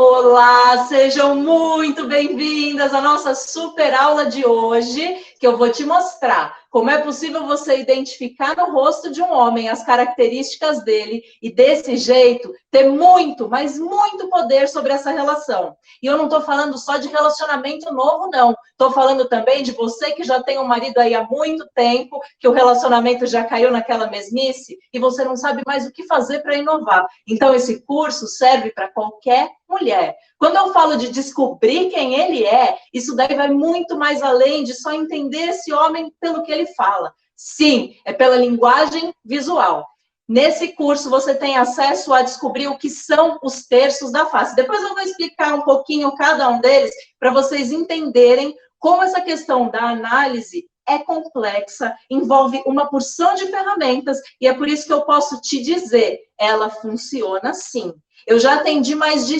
Olá, sejam muito bem-vindas à nossa super aula de hoje, que eu vou te mostrar como é possível você identificar no rosto de um homem as características dele e, desse jeito, ter muito, mas muito poder sobre essa relação. E eu não estou falando só de relacionamento novo, não. Estou falando também de você que já tem um marido aí há muito tempo, que o relacionamento já caiu naquela mesmice e você não sabe mais o que fazer para inovar. Então, esse curso serve para qualquer mulher. Quando eu falo de descobrir quem ele é, isso daí vai muito mais além de só entender esse homem pelo que ele fala. Sim, é pela linguagem visual. Nesse curso, você tem acesso a descobrir o que são os terços da face. Depois eu vou explicar um pouquinho cada um deles, para vocês entenderem como essa questão da análise é complexa, envolve uma porção de ferramentas, e é por isso que eu posso te dizer, ela funciona sim. Eu já atendi mais de,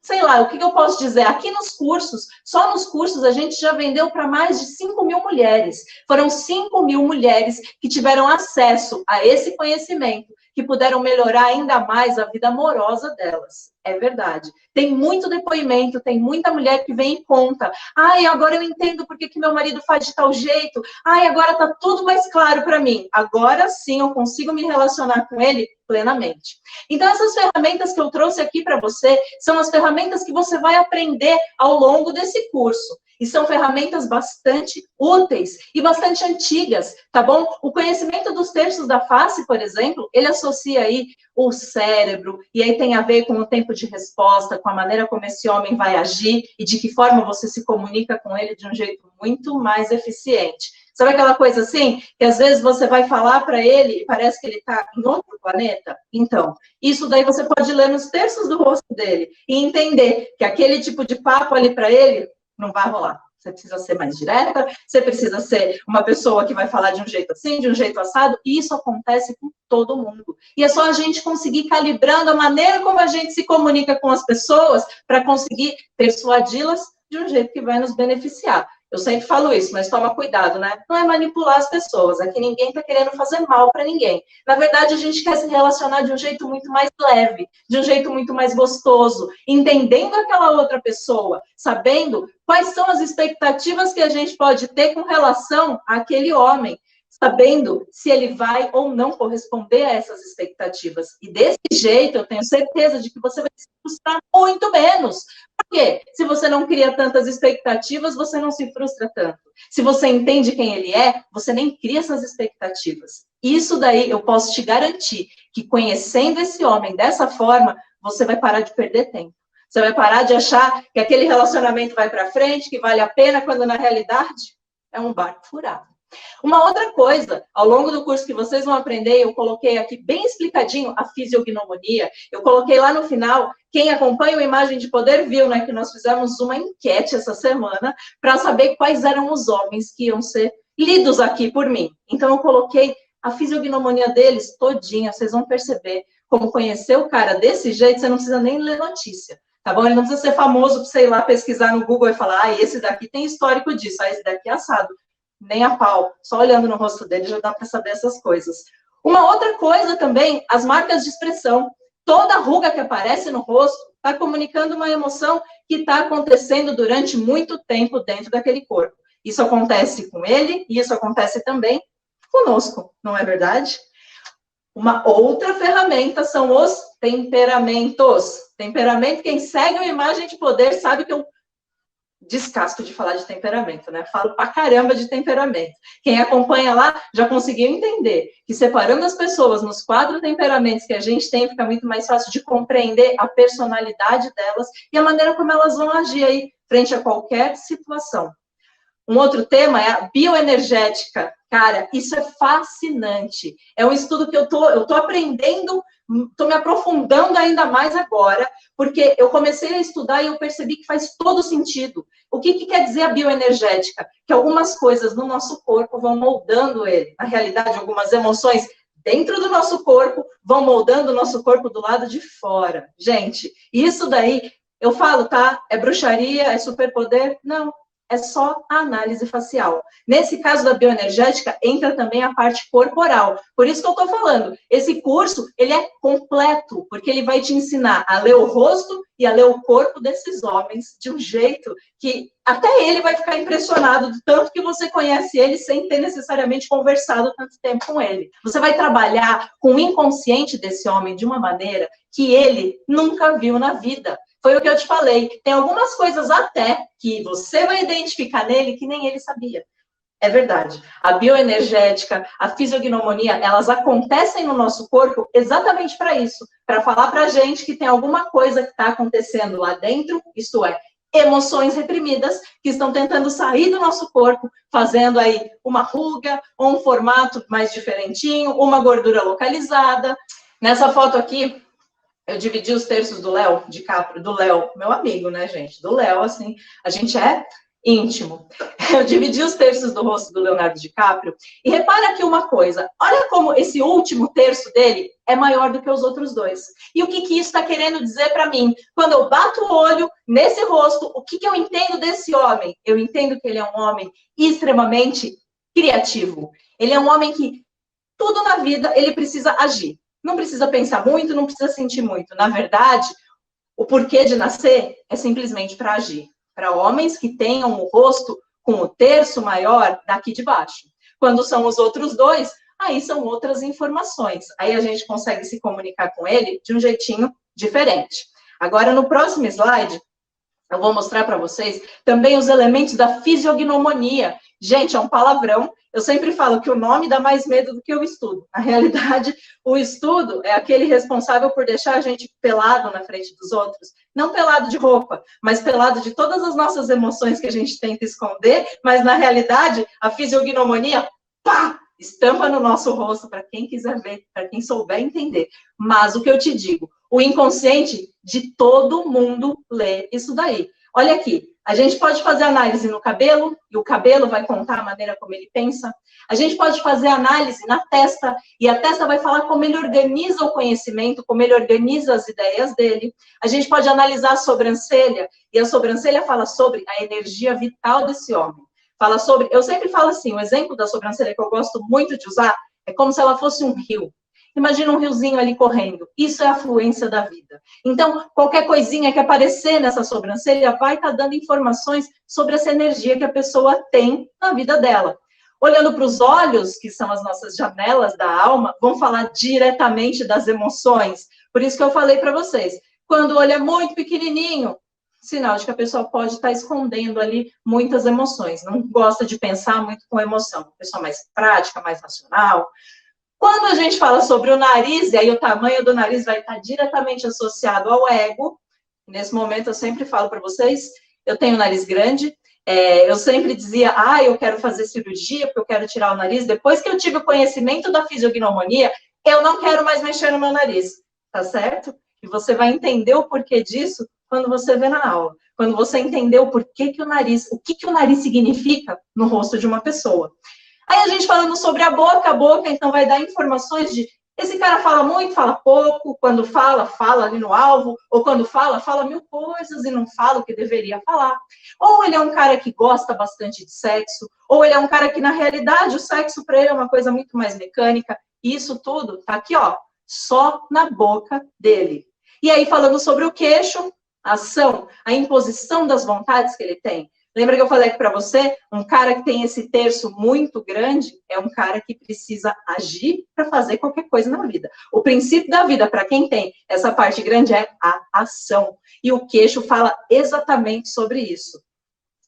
sei lá, o que eu posso dizer? Aqui nos cursos, só nos cursos, a gente já vendeu para mais de 5.000 mulheres. Foram 5.000 mulheres que tiveram acesso a esse conhecimento, que puderam melhorar ainda mais a vida amorosa delas. É verdade. Tem muito depoimento, tem muita mulher que vem e conta. Ai, agora eu entendo por que meu marido faz de tal jeito. Ai, agora está tudo mais claro para mim. Agora sim eu consigo me relacionar com ele plenamente. Então, essas ferramentas que eu trouxe aqui para você são as ferramentas que você vai aprender ao longo desse curso. E são ferramentas bastante úteis e bastante antigas, tá bom? O conhecimento dos terços da face, por exemplo, ele associa aí o cérebro, e aí tem a ver com o tempo de resposta, com a maneira como esse homem vai agir e de que forma você se comunica com ele de um jeito muito mais eficiente. Sabe aquela coisa assim, que às vezes você vai falar para ele e parece que ele está em outro planeta? Então, isso daí você pode ler nos terços do rosto dele e entender que aquele tipo de papo ali para ele não vai rolar. Você precisa ser mais direta, você precisa ser uma pessoa que vai falar de um jeito assim, de um jeito assado, e isso acontece com todo mundo. E é só a gente conseguir calibrando a maneira como a gente se comunica com as pessoas para conseguir persuadi-las de um jeito que vai nos beneficiar. Eu sempre falo isso, mas toma cuidado, né? Não é manipular as pessoas, aqui ninguém está querendo fazer mal para ninguém. Na verdade, a gente quer se relacionar de um jeito muito mais leve, de um jeito muito mais gostoso, entendendo aquela outra pessoa, sabendo quais são as expectativas que a gente pode ter com relação àquele homem, sabendo se ele vai ou não corresponder a essas expectativas. E desse jeito, eu tenho certeza de que você vai se frustrar muito menos. Por quê? Se você não cria tantas expectativas, você não se frustra tanto. Se você entende quem ele é, você nem cria essas expectativas. Isso daí eu posso te garantir que conhecendo esse homem dessa forma, você vai parar de perder tempo. Você vai parar de achar que aquele relacionamento vai para frente, que vale a pena, quando na realidade é um barco furado. Uma outra coisa, ao longo do curso que vocês vão aprender, eu coloquei aqui bem explicadinho a fisiognomonia, eu coloquei lá no final, quem acompanha o Imagem de Poder viu, né, que nós fizemos uma enquete essa semana para saber quais eram os homens que iam ser lidos aqui por mim. Então eu coloquei a fisiognomonia deles todinha, vocês vão perceber como conhecer o cara desse jeito, você não precisa nem ler notícia. Tá bom? Ele não precisa ser famoso para, sei lá, pesquisar no Google e falar, esse daqui tem histórico disso, esse daqui é assado. Nem a pau, só olhando no rosto dele já dá para saber essas coisas. Uma outra coisa também, as marcas de expressão. Toda ruga que aparece no rosto está comunicando uma emoção que está acontecendo durante muito tempo dentro daquele corpo. Isso acontece com ele e isso acontece também conosco, não é verdade? Uma outra ferramenta são os temperamentos. Temperamento, quem segue uma Imagem de Poder sabe que eu descasco de falar de temperamento, né? Falo pra caramba de temperamento. Quem acompanha lá já conseguiu entender que separando as pessoas nos 4 temperamentos que a gente tem, fica muito mais fácil de compreender a personalidade delas e a maneira como elas vão agir aí frente a qualquer situação. Um outro tema é a bioenergética. Cara, isso é fascinante. É um estudo que eu tô aprendendo, estou me aprofundando ainda mais agora, porque eu comecei a estudar e eu percebi que faz todo sentido. O que quer dizer a bioenergética? Que algumas coisas no nosso corpo vão moldando ele. Na realidade, algumas emoções dentro do nosso corpo vão moldando o nosso corpo do lado de fora. Gente, isso daí, eu falo, tá? É bruxaria? É superpoder? Não. É só a análise facial. Nesse caso da bioenergética, entra também a parte corporal. Por isso que eu estou falando, esse curso, ele é completo, porque ele vai te ensinar a ler o rosto e ia ler o corpo desses homens de um jeito que até ele vai ficar impressionado do tanto que você conhece ele sem ter necessariamente conversado tanto tempo com ele. Você vai trabalhar com o inconsciente desse homem de uma maneira que ele nunca viu na vida. Foi o que eu te falei. Tem algumas coisas até que você vai identificar nele que nem ele sabia. É verdade. A bioenergética, a fisiognomonia, elas acontecem no nosso corpo exatamente para isso, para falar para a gente que tem alguma coisa que está acontecendo lá dentro, isto é, emoções reprimidas que estão tentando sair do nosso corpo, fazendo aí uma ruga, ou um formato mais diferentinho, uma gordura localizada. Nessa foto aqui, eu dividi os terços do Léo DiCaprio, do Léo, meu amigo, né, gente? Do Léo, assim, a gente é íntimo. Eu dividi os terços do rosto do Leonardo DiCaprio e repara aqui uma coisa, olha como esse último terço dele é maior do que os outros dois. E o que isso está querendo dizer para mim? Quando eu bato o olho nesse rosto, o que eu entendo desse homem? Eu entendo que ele é um homem extremamente criativo. Ele é um homem que tudo na vida ele precisa agir. Não precisa pensar muito, não precisa sentir muito. Na verdade, o porquê de nascer é simplesmente para agir. Para homens que tenham o rosto com o terço maior daqui de baixo. Quando são os outros dois, aí são outras informações. Aí a gente consegue se comunicar com ele de um jeitinho diferente. Agora, no próximo slide, eu vou mostrar para vocês também os elementos da fisiognomonia. Gente, é um palavrão. Eu sempre falo que o nome dá mais medo do que o estudo. Na realidade, o estudo é aquele responsável por deixar a gente pelado na frente dos outros. Não pelado de roupa, mas pelado de todas as nossas emoções que a gente tenta esconder, mas na realidade, a fisiognomonia, pá, estampa no nosso rosto, para quem quiser ver, para quem souber entender. Mas o que eu te digo, o inconsciente de todo mundo lê isso daí. Olha aqui, a gente pode fazer análise no cabelo, e o cabelo vai contar a maneira como ele pensa. A gente pode fazer análise na testa, e a testa vai falar como ele organiza o conhecimento, como ele organiza as ideias dele. A gente pode analisar a sobrancelha, e a sobrancelha fala sobre a energia vital desse homem. Fala sobre, eu sempre falo assim, o exemplo da sobrancelha que eu gosto muito de usar é como se ela fosse um rio. Imagina um riozinho ali correndo. Isso é a fluência da vida. Então, qualquer coisinha que aparecer nessa sobrancelha vai estar dando informações sobre essa energia que a pessoa tem na vida dela. Olhando para os olhos, que são as nossas janelas da alma, vão falar diretamente das emoções. Por isso que eu falei para vocês, quando o olho é muito pequenininho, sinal de que a pessoa pode estar escondendo ali muitas emoções. Não gosta de pensar muito com emoção. Pessoa mais prática, mais racional. Quando a gente fala sobre o nariz, e aí o tamanho do nariz vai estar diretamente associado ao ego, nesse momento eu sempre falo para vocês, eu tenho nariz grande, eu sempre dizia, eu quero fazer cirurgia porque eu quero tirar o nariz. Depois que eu tive o conhecimento da fisiognomonia, eu não quero mais mexer no meu nariz, tá certo? E você vai entender o porquê disso quando você vê na aula. Quando você entender o porquê que o nariz, o que o nariz significa no rosto de uma pessoa. Aí a gente falando sobre a boca então vai dar informações de, esse cara fala muito, fala pouco, quando fala, fala ali no alvo, ou quando fala, fala mil coisas e não fala o que deveria falar. Ou ele é um cara que gosta bastante de sexo, ou ele é um cara que, na realidade, o sexo para ele é uma coisa muito mais mecânica, e isso tudo tá aqui, ó, só na boca dele. E aí, falando sobre o queixo, a ação, a imposição das vontades que ele tem. Lembra que eu falei aqui para você? Um cara que tem esse terço muito grande é um cara que precisa agir para fazer qualquer coisa na vida. O princípio da vida, para quem tem essa parte grande, é a ação. E o queixo fala exatamente sobre isso.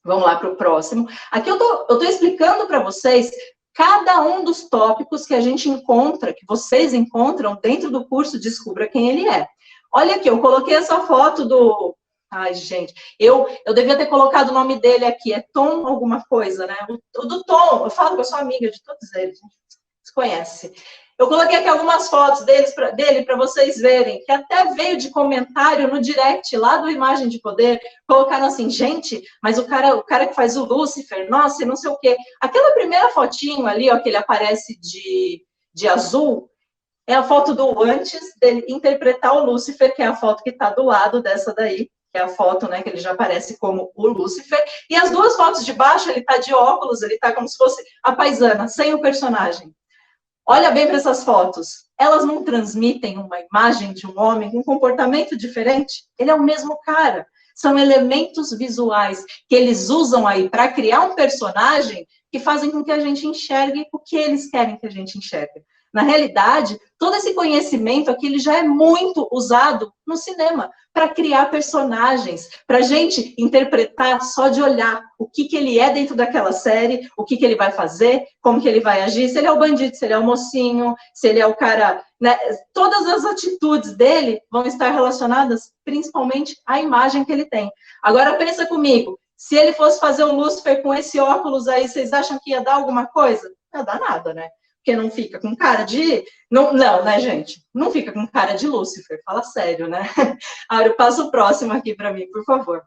Vamos lá para o próximo. Aqui eu tô explicando para vocês cada um dos tópicos que a gente encontra, que vocês encontram dentro do curso Descubra Quem Ele É. Olha aqui, eu coloquei essa foto do... Ai, gente, eu devia ter colocado o nome dele aqui, é Tom alguma coisa, né? O do Tom, eu falo que eu sou amiga de todos eles, vocês conhecem. Eu coloquei aqui algumas fotos dele para vocês verem, que até veio de comentário no direct lá do Imagem de Poder, colocaram assim, gente, mas o cara que faz o Lúcifer, nossa, e não sei o quê. Aquela primeira fotinho ali, ó, que ele aparece de azul, é a foto do antes dele interpretar o Lúcifer, que é a foto que está do lado dessa daí, que é a foto, né, que ele já aparece como o Lúcifer, e as duas fotos de baixo, ele tá de óculos, ele tá como se fosse a paisana, sem o personagem. Olha bem para essas fotos. elas não transmitem uma imagem de um homem com um comportamento diferente? Ele é o mesmo cara. São elementos visuais que eles usam aí para criar um personagem que fazem com que a gente enxergue o que eles querem que a gente enxergue. Na realidade, todo esse conhecimento aqui ele já é muito usado no cinema para criar personagens, para a gente interpretar só de olhar o que ele é dentro daquela série, o que ele vai fazer, como que ele vai agir, se ele é o bandido, se ele é o mocinho, se ele é o cara... Né? Todas as atitudes dele vão estar relacionadas principalmente à imagem que ele tem. Agora pensa comigo, se ele fosse fazer o Lúcifer com esse óculos aí, vocês acham que ia dar alguma coisa? Não ia dar nada, né? Porque não fica com cara de... Não, né, gente? Não fica com cara de Lúcifer, fala sério, né? Áureo, passa o próximo aqui para mim, por favor.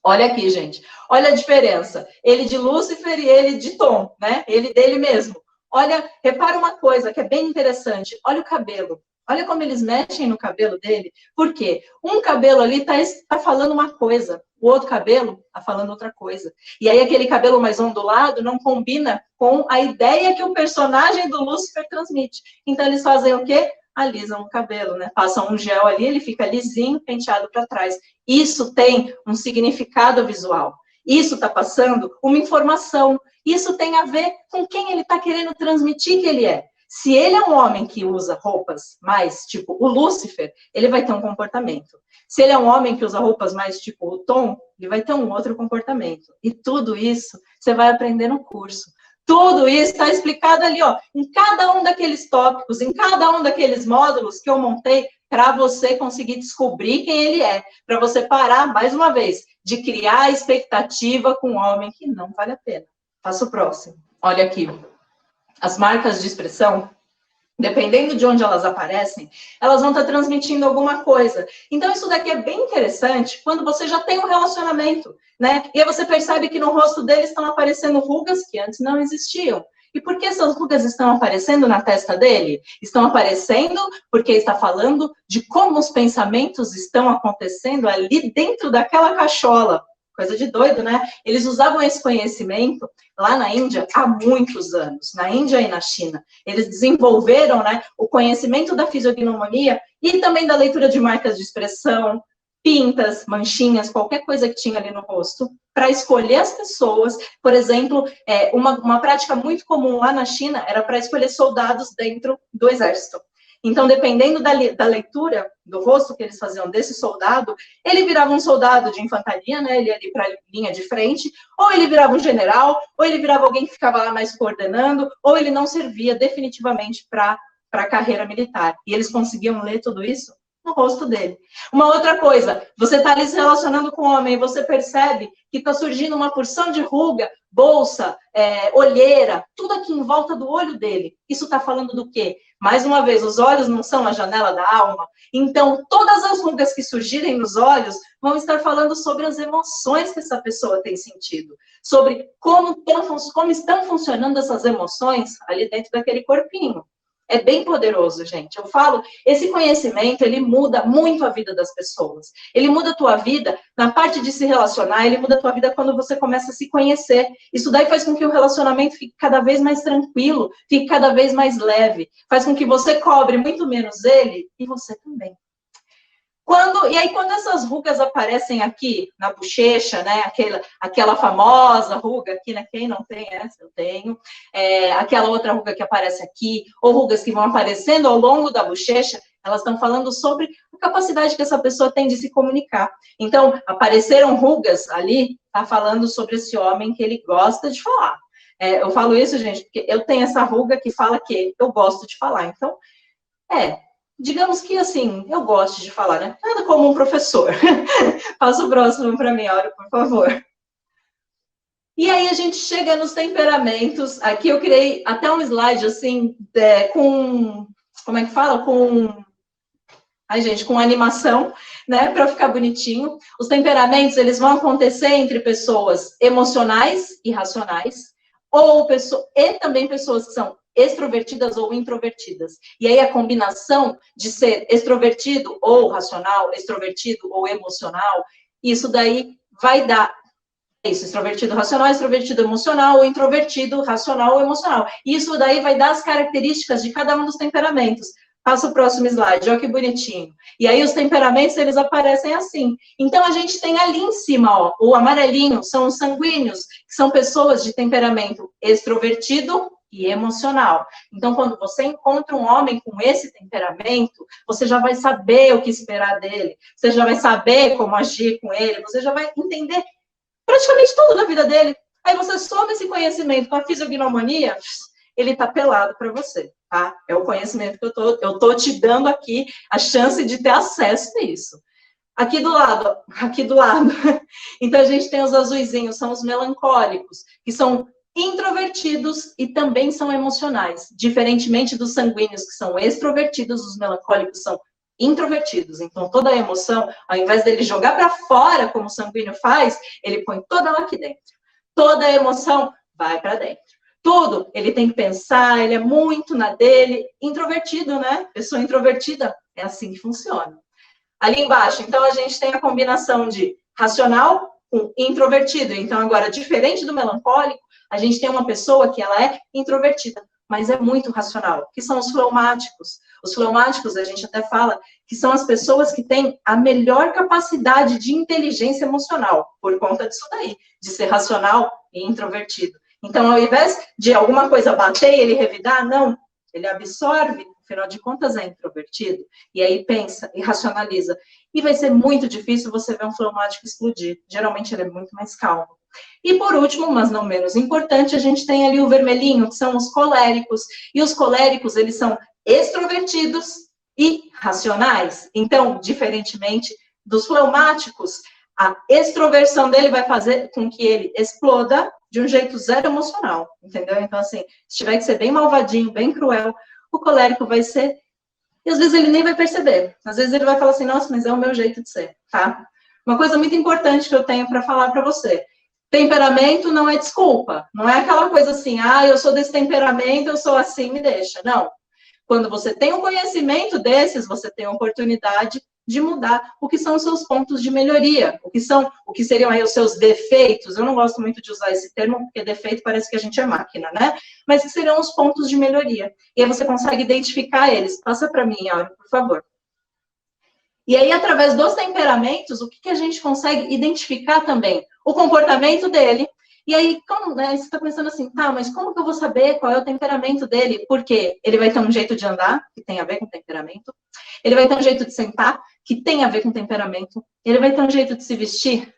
Olha aqui, gente. Olha a diferença. Ele de Lúcifer e ele de Tom, né? Ele dele mesmo. Olha, repara uma coisa que é bem interessante. Olha o cabelo. Olha como eles mexem no cabelo dele. Por quê? Um cabelo ali tá falando uma coisa, o outro cabelo tá falando outra coisa. E aí aquele cabelo mais ondulado não combina com a ideia que o personagem do Lúcifer transmite. Então eles fazem o quê? Alisam o cabelo, né? Passam um gel ali, ele fica lisinho, penteado para trás. Isso tem um significado visual. Isso está passando uma informação. Isso tem a ver com quem ele está querendo transmitir que ele é. Se ele é um homem que usa roupas mais tipo o Lúcifer, ele vai ter um comportamento. Se ele é um homem que usa roupas mais tipo o Tom, ele vai ter um outro comportamento. E tudo isso você vai aprender no curso. Tudo isso está explicado ali, ó, em cada um daqueles tópicos, em cada um daqueles módulos que eu montei para você conseguir descobrir quem ele é. Para você parar, mais uma vez, de criar expectativa com um homem que não vale a pena. Passa o próximo. Olha aqui. As marcas de expressão, dependendo de onde elas aparecem, elas vão estar transmitindo alguma coisa. Então, isso daqui é bem interessante quando você já tem um relacionamento, né? E aí você percebe que no rosto dele estão aparecendo rugas que antes não existiam. E por que essas rugas estão aparecendo na testa dele? Estão aparecendo porque está falando de como os pensamentos estão acontecendo ali dentro daquela cachola. Coisa de doido, né? Eles usavam esse conhecimento lá na Índia há muitos anos, na Índia e na China. Eles desenvolveram, né, o conhecimento da fisiognomonia e também da leitura de marcas de expressão, pintas, manchinhas, qualquer coisa que tinha ali no rosto, para escolher as pessoas. Por exemplo, uma prática muito comum lá na China era para escolher soldados dentro do exército. Então, dependendo da leitura do rosto que eles faziam desse soldado, ele virava um soldado de infantaria, né? Ele ia ali para a linha de frente, ou ele virava um general, ou ele virava alguém que ficava lá mais coordenando, ou ele não servia definitivamente para a carreira militar. E eles conseguiam ler tudo isso no rosto dele. Uma outra coisa, você está ali se relacionando com um homem e você percebe que está surgindo uma porção de ruga, bolsa, olheira, tudo aqui em volta do olho dele. Isso está falando do quê? Mais uma vez, os olhos não são a janela da alma. Então, todas as rugas que surgirem nos olhos vão estar falando sobre as emoções que essa pessoa tem sentido. Sobre como estão funcionando essas emoções ali dentro daquele corpinho. É bem poderoso, gente. Eu falo, esse conhecimento, ele muda muito a vida das pessoas. Ele muda a tua vida na parte de se relacionar, ele muda a tua vida quando você começa a se conhecer. Isso daí faz com que o relacionamento fique cada vez mais tranquilo, fique cada vez mais leve. Faz com que você cobre muito menos ele e você também. E aí, quando essas rugas aparecem aqui na bochecha, né? Aquela famosa ruga aqui, né? Quem não tem essa? Eu tenho. Aquela outra ruga que aparece aqui, ou rugas que vão aparecendo ao longo da bochecha, elas estão falando sobre a capacidade que essa pessoa tem de se comunicar. Então, apareceram rugas ali, tá falando sobre esse homem que ele gosta de falar. Eu falo isso, gente, porque eu tenho essa ruga que fala que eu gosto de falar. Então, digamos que, assim, eu gosto de falar, né? Nada como um professor. Passa o próximo para mim, Áureo, por favor. E aí a gente chega nos temperamentos. Aqui eu criei até um slide, assim, com... Como é que fala? Com animação, né? Para ficar bonitinho. Os temperamentos, eles vão acontecer entre pessoas emocionais e racionais, e também pessoas que são extrovertidas ou introvertidas. E aí a combinação de ser extrovertido ou racional, extrovertido ou emocional, isso daí vai dar isso, extrovertido racional, extrovertido emocional, ou introvertido racional ou emocional. Isso daí vai dar as características de cada um dos temperamentos. Passa o próximo slide, olha que bonitinho. E aí os temperamentos, eles aparecem assim. Então, a gente tem ali em cima, ó, o amarelinho são os sanguíneos, que são pessoas de temperamento extrovertido e emocional. Então, quando você encontra um homem com esse temperamento, você já vai saber o que esperar dele, você já vai saber como agir com ele, você já vai entender praticamente tudo da vida dele. Aí você soma esse conhecimento com a fisiognomonia, ele tá pelado para você, tá? É o conhecimento que eu tô te dando aqui, a chance de ter acesso a isso. Aqui do lado. Então, a gente tem os azuizinhos, são os melancólicos, que são introvertidos e também são emocionais. Diferentemente dos sanguíneos, que são extrovertidos, os melancólicos são introvertidos. Então, toda a emoção, ao invés dele jogar para fora, como o sanguíneo faz, ele põe toda lá aqui dentro. Toda a emoção vai para dentro. Tudo, ele tem que pensar, ele é muito na dele. Introvertido, né? Pessoa introvertida, é assim que funciona. Ali embaixo, então, a gente tem a combinação de racional com introvertido. Então, agora, diferente do melancólico, a gente tem uma pessoa que ela é introvertida, mas é muito racional, que são os fleumáticos. Os fleumáticos, a gente até fala, que são as pessoas que têm a melhor capacidade de inteligência emocional, por conta disso daí, de ser racional e introvertido. Então, ao invés de alguma coisa bater e ele revidar, não, ele absorve, afinal de contas é introvertido, e aí pensa e racionaliza. E vai ser muito difícil você ver um fleumático explodir. Geralmente ele é muito mais calmo. E por último, mas não menos importante, a gente tem ali o vermelhinho, que são os coléricos. E os coléricos, eles são extrovertidos e racionais. Então, diferentemente dos fleumáticos, a extroversão dele vai fazer com que ele exploda de um jeito zero emocional, entendeu? Então, assim, se tiver que ser bem malvadinho, bem cruel, o colérico vai ser, e às vezes ele nem vai perceber. Às vezes ele vai falar assim, nossa, mas é o meu jeito de ser, tá? Uma coisa muito importante que eu tenho para falar para você. Temperamento não é desculpa. Não é aquela coisa assim, eu sou desse temperamento, eu sou assim, me deixa. Não. Quando você tem um conhecimento desses, você tem a oportunidade de mudar o que são os seus pontos de melhoria, o que seriam aí os seus defeitos. Eu não gosto muito de usar esse termo, porque defeito parece que a gente é máquina, né? Mas que seriam os pontos de melhoria. E aí você consegue identificar eles. Passa para mim, Aura, por favor. E aí, através dos temperamentos, o que a gente consegue identificar também? O comportamento dele. E aí, como, né, você está pensando assim, tá, mas como que eu vou saber qual é o temperamento dele? Porque ele vai ter um jeito de andar, que tem a ver com temperamento. Ele vai ter um jeito de sentar, que tem a ver com temperamento. Ele vai ter um jeito de se vestir,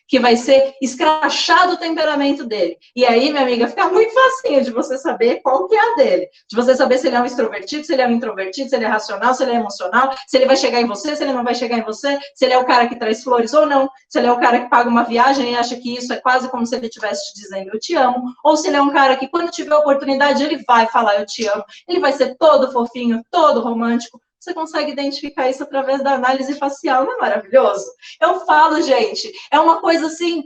que vai ser escrachado o temperamento dele. E aí, minha amiga, fica muito facinho de você saber qual que é a dele. De você saber se ele é um extrovertido, se ele é um introvertido, se ele é racional, se ele é emocional, se ele vai chegar em você, se ele não vai chegar em você, se ele é o cara que traz flores ou não, se ele é o cara que paga uma viagem e acha que isso é quase como se ele estivesse te dizendo eu te amo, ou se ele é um cara que quando tiver oportunidade ele vai falar eu te amo, ele vai ser todo fofinho, todo romântico. Você consegue identificar isso através da análise facial, não é maravilhoso? Eu falo, gente, é uma coisa assim,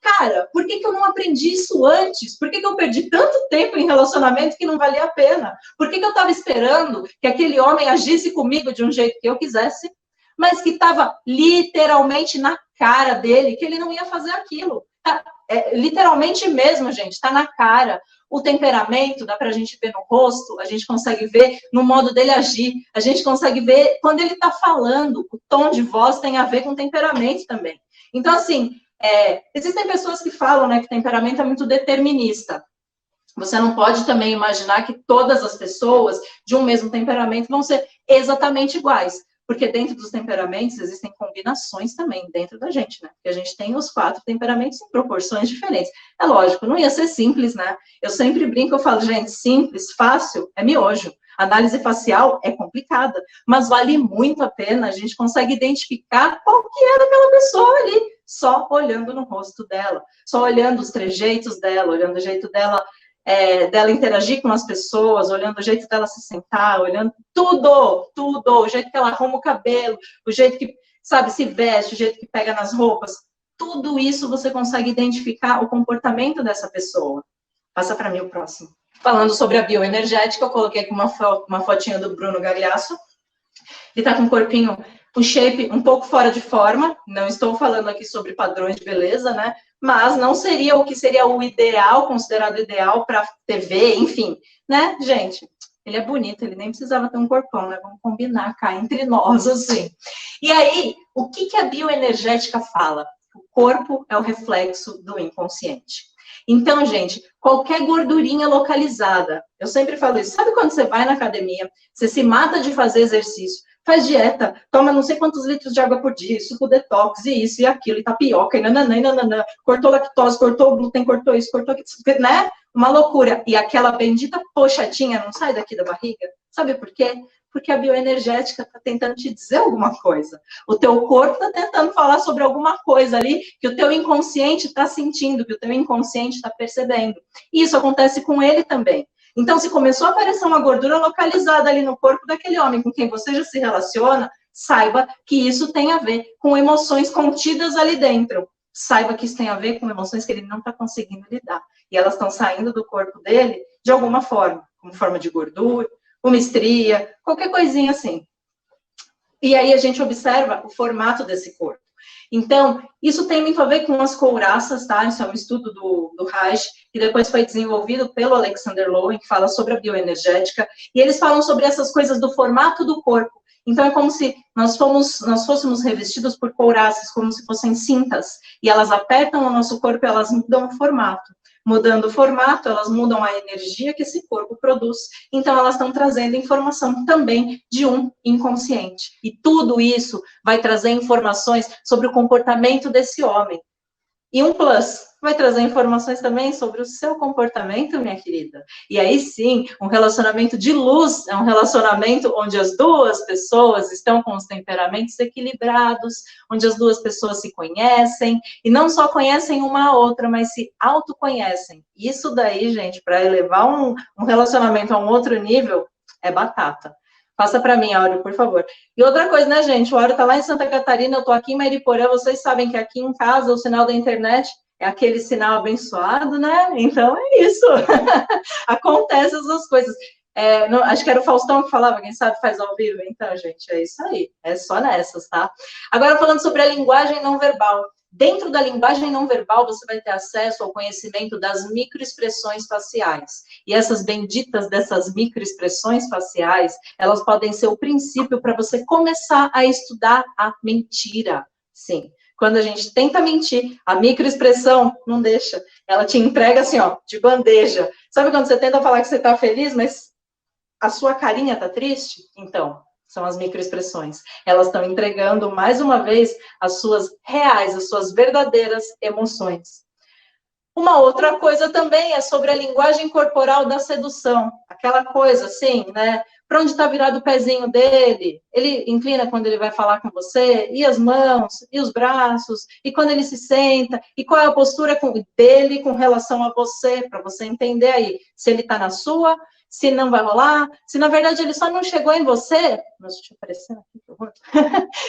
cara, por que eu não aprendi isso antes? Por que eu perdi tanto tempo em relacionamento que não valia a pena? Por que eu estava esperando que aquele homem agisse comigo de um jeito que eu quisesse, mas que estava literalmente na cara dele, que ele não ia fazer aquilo? Literalmente mesmo, gente, está na cara. O temperamento, dá para a gente ver no rosto, a gente consegue ver no modo dele agir, a gente consegue ver quando ele está falando, o tom de voz tem a ver com temperamento também. Então, assim, existem pessoas que falam, né, que temperamento é muito determinista. Você não pode também imaginar que todas as pessoas de um mesmo temperamento vão ser exatamente iguais. Porque dentro dos temperamentos existem combinações também dentro da gente, né? Porque a gente tem os 4 temperamentos em proporções diferentes. É lógico, não ia ser simples, né? Eu sempre brinco, eu falo, gente, simples, fácil, é miojo. Análise facial é complicada, mas vale muito a pena, a gente consegue identificar qual que é daquela pessoa ali, só olhando no rosto dela, só olhando os trejeitos dela, olhando o jeito dela interagir com as pessoas, olhando o jeito dela se sentar, olhando tudo, o jeito que ela arruma o cabelo, o jeito que, sabe, se veste, o jeito que pega nas roupas, tudo isso você consegue identificar o comportamento dessa pessoa. Passa para mim o próximo. Falando sobre a bioenergética, eu coloquei aqui uma fotinha do Bruno Gagliasso. Ele está com um corpinho um shape um pouco fora de forma, não estou falando aqui sobre padrões de beleza, né? Mas não seria o que seria o ideal, considerado ideal para TV, enfim, né, gente? Ele é bonito, ele nem precisava ter um corpão, né? Vamos combinar cá entre nós, assim. E aí, o que a bioenergética fala? O corpo é o reflexo do inconsciente. Então, gente, qualquer gordurinha localizada, eu sempre falo isso, sabe quando você vai na academia, você se mata de fazer exercício, faz dieta, toma não sei quantos litros de água por dia, suco detox, e isso, e aquilo, e tapioca, e nananã, e nananã, cortou lactose, cortou glúten, cortou isso, cortou aquilo, né? Uma loucura. E aquela bendita pochetinha não sai daqui da barriga? Sabe por quê? Porque a bioenergética está tentando te dizer alguma coisa. O teu corpo está tentando falar sobre alguma coisa ali que o teu inconsciente está sentindo, que o teu inconsciente está percebendo. E isso acontece com ele também. Então, se começou a aparecer uma gordura localizada ali no corpo daquele homem com quem você já se relaciona, saiba que isso tem a ver com emoções contidas ali dentro. Saiba que isso tem a ver com emoções que ele não está conseguindo lidar. E elas estão saindo do corpo dele de alguma forma, como forma de gordura, uma estria, qualquer coisinha assim. E aí a gente observa o formato desse corpo. Então, isso tem muito a ver com as couraças, tá? Isso é um estudo do Reich, que depois foi desenvolvido pelo Alexander Lowen, que fala sobre a bioenergética, e eles falam sobre essas coisas do formato do corpo. Então, é como se nós fôssemos revestidos por couraças, como se fossem cintas, e elas apertam o nosso corpo e elas mudam o formato. Mudando o formato, elas mudam a energia que esse corpo produz. Então, elas estão trazendo informação também de um inconsciente. E tudo isso vai trazer informações sobre o comportamento desse homem. E um plus, vai trazer informações também sobre o seu comportamento, minha querida. E aí sim, um relacionamento de luz é um relacionamento onde as duas pessoas estão com os temperamentos equilibrados, onde as duas pessoas se conhecem, e não só conhecem uma a outra, mas se autoconhecem. Isso daí, gente, para elevar um relacionamento a um outro nível, é batata. Passa para mim, Áureo, por favor. E outra coisa, né, gente? O Áureo está lá em Santa Catarina, eu estou aqui em Mariporã. Vocês sabem que aqui em casa o sinal da internet é aquele sinal abençoado, né? Então é isso. Acontecem essas coisas. Acho que era o Faustão que falava, quem sabe faz ao vivo. Então, gente, é isso aí. É só nessas, tá? Agora, falando sobre a linguagem não verbal. Dentro da linguagem não verbal, você vai ter acesso ao conhecimento das microexpressões faciais. E essas benditas dessas microexpressões faciais, elas podem ser o princípio para você começar a estudar a mentira. Sim, quando a gente tenta mentir, a microexpressão não deixa. Ela te entrega assim, ó, de bandeja. Sabe quando você tenta falar que você está feliz, mas a sua carinha está triste? Então, são as microexpressões. Elas estão entregando, mais uma vez, as suas reais, as suas verdadeiras emoções. Uma outra coisa também é sobre a linguagem corporal da sedução. Aquela coisa assim, né? Para onde está virado o pezinho dele? Ele inclina quando ele vai falar com você? E as mãos? E os braços? E quando ele se senta? E qual é a postura dele com relação a você? Para você entender aí se ele está na sua, se não vai rolar, se na verdade ele só não chegou em você, nossa, deixa eu aparecer aqui, que horror.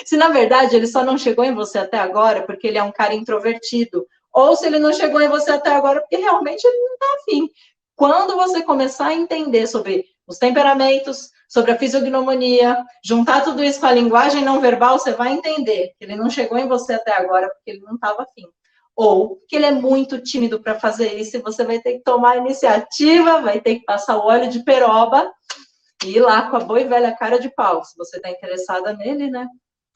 Se na verdade ele só não chegou em você até agora porque ele é um cara introvertido, ou se ele não chegou em você até agora porque realmente ele não está afim. Quando você começar a entender sobre os temperamentos, sobre a fisiognomonia, juntar tudo isso com a linguagem não verbal, você vai entender que ele não chegou em você até agora porque ele não estava afim. Ou que ele é muito tímido para fazer isso e você vai ter que tomar a iniciativa, vai ter que passar o óleo de peroba e ir lá com a boa e velha cara de pau, se você está interessada nele, né?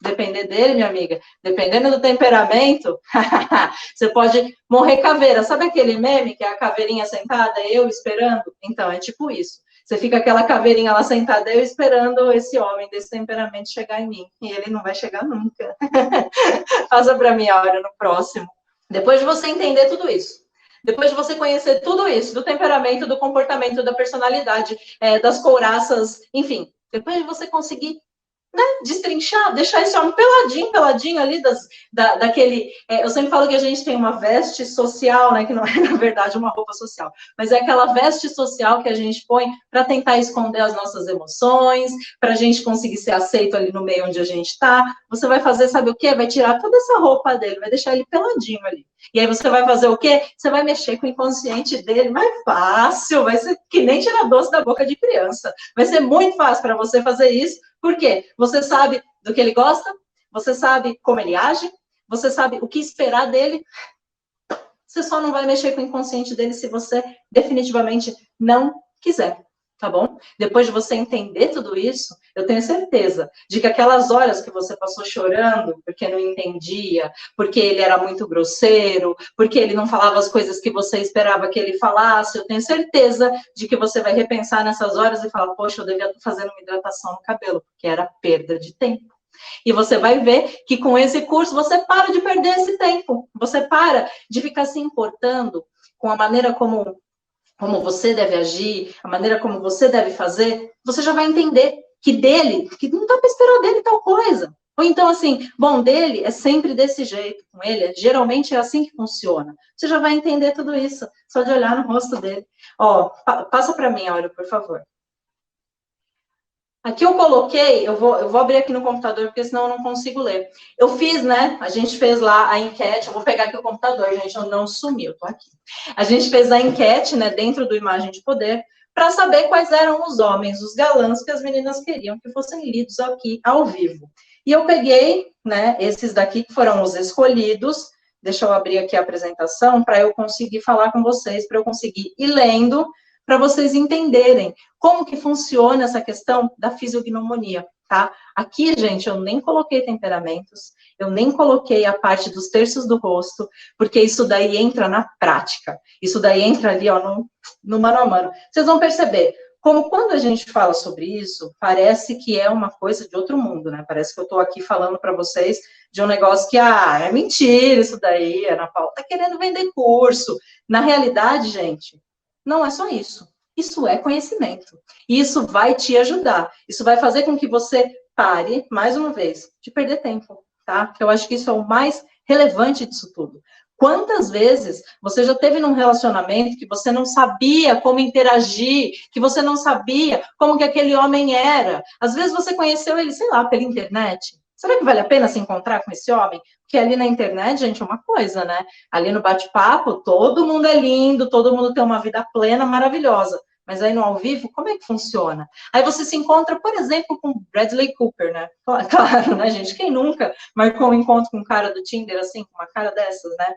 Depender dele, minha amiga, dependendo do temperamento, você pode morrer caveira. Sabe aquele meme que é a caveirinha sentada, eu esperando? Então, é tipo isso. Você fica aquela caveirinha lá sentada, eu esperando esse homem desse temperamento chegar em mim. E ele não vai chegar nunca. Passa para mim, Áurea, no próximo. Depois de você entender tudo isso, depois de você conhecer tudo isso, do temperamento, do comportamento, da personalidade, das couraças, enfim, depois de você conseguir, né, destrinchar, deixar esse homem peladinho ali daquele... eu sempre falo que a gente tem uma veste social, né, que não é, na verdade, uma roupa social, mas é aquela veste social que a gente põe para tentar esconder as nossas emoções, para a gente conseguir ser aceito ali no meio onde a gente está. Você vai fazer, sabe o quê? Vai tirar toda essa roupa dele, vai deixar ele peladinho ali. E aí você vai fazer o quê? Você vai mexer com o inconsciente dele, mais fácil, vai ser que nem tirar doce da boca de criança. Vai ser muito fácil para você fazer isso. Por quê? Você sabe do que ele gosta, você sabe como ele age, você sabe o que esperar dele. Você só não vai mexer com o inconsciente dele se você definitivamente não quiser, tá bom? Depois de você entender tudo isso, eu tenho certeza de que aquelas horas que você passou chorando porque não entendia, porque ele era muito grosseiro, porque ele não falava as coisas que você esperava que ele falasse, eu tenho certeza de que você vai repensar nessas horas e falar, poxa, eu devia estar fazendo uma hidratação no cabelo, porque era perda de tempo. E você vai ver que com esse curso você para de perder esse tempo. Você para de ficar se importando com a maneira como você deve agir, a maneira como você deve fazer. Você já vai entender que não dá para esperar dele tal coisa. Ou então, assim, bom, dele é sempre desse jeito, com ele, geralmente é assim que funciona. Você já vai entender tudo isso, só de olhar no rosto dele. Ó, passa para mim, Áureo, por favor. Aqui eu coloquei, eu vou abrir aqui no computador, porque senão eu não consigo ler. Eu fiz, né? A gente fez lá a enquete, eu vou pegar aqui o computador, gente, eu não sumi, eu tô aqui. A gente fez a enquete, né, dentro do Imagem de Poder, para saber quais eram os homens, os galãs que as meninas queriam que fossem lidos aqui ao vivo. E eu peguei, né, esses daqui que foram os escolhidos. Deixa eu abrir aqui a apresentação para eu conseguir falar com vocês, para eu conseguir ir lendo, para vocês entenderem como que funciona essa questão da fisiognomonia, tá? Aqui, gente, eu nem coloquei temperamentos, eu nem coloquei a parte dos terços do rosto, porque isso daí entra na prática, isso daí entra ali, ó, no mano a mano. Vocês vão perceber, como quando a gente fala sobre isso, parece que é uma coisa de outro mundo, né? Parece que eu tô aqui falando para vocês de um negócio que, é mentira isso daí, a Ana Paula tá querendo vender curso. Na realidade, gente, não é só isso. Isso é conhecimento. E isso vai te ajudar. Isso vai fazer com que você pare, mais uma vez, de perder tempo, tá? Porque eu acho que isso é o mais relevante disso tudo. Quantas vezes você já teve num relacionamento que você não sabia como interagir, que você não sabia como que aquele homem era? Às vezes você conheceu ele, sei lá, pela internet. Será que vale a pena se encontrar com esse homem? Porque ali na internet, gente, é uma coisa, né? Ali no bate-papo, todo mundo é lindo, todo mundo tem uma vida plena, maravilhosa. Mas aí no ao vivo, como é que funciona? Aí você se encontra, por exemplo, com Bradley Cooper, né? Claro, né, gente? Quem nunca marcou um encontro com um cara do Tinder, assim, com uma cara dessas, né?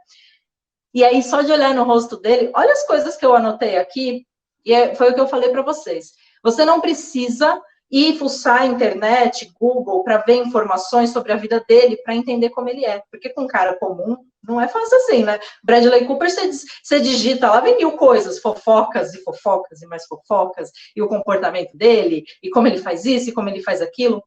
E aí, só de olhar no rosto dele, olha as coisas que eu anotei aqui, e foi o que eu falei para vocês. Você não precisa ir fuçar a internet, Google, para ver informações sobre a vida dele, para entender como ele é. Porque com um cara comum, não é fácil assim, né? Bradley Cooper, você digita lá, vem mil coisas, fofocas e mais fofocas, e o comportamento dele, e como ele faz isso, e como ele faz aquilo.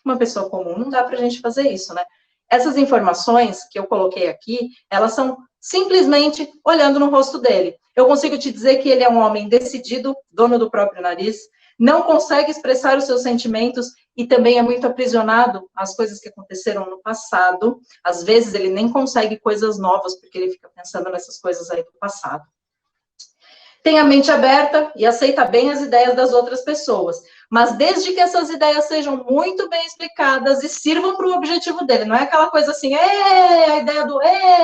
Uma pessoa comum, não dá para a gente fazer isso, né? Essas informações que eu coloquei aqui, elas são simplesmente olhando no rosto dele. Eu consigo te dizer que ele é um homem decidido, dono do próprio nariz, não consegue expressar os seus sentimentos e também é muito aprisionado às coisas que aconteceram no passado. Às vezes ele nem consegue coisas novas, porque ele fica pensando nessas coisas aí do passado. Tem a mente aberta e aceita bem as ideias das outras pessoas, mas desde que essas ideias sejam muito bem explicadas e sirvam para o objetivo dele, não é aquela coisa assim, a ideia do,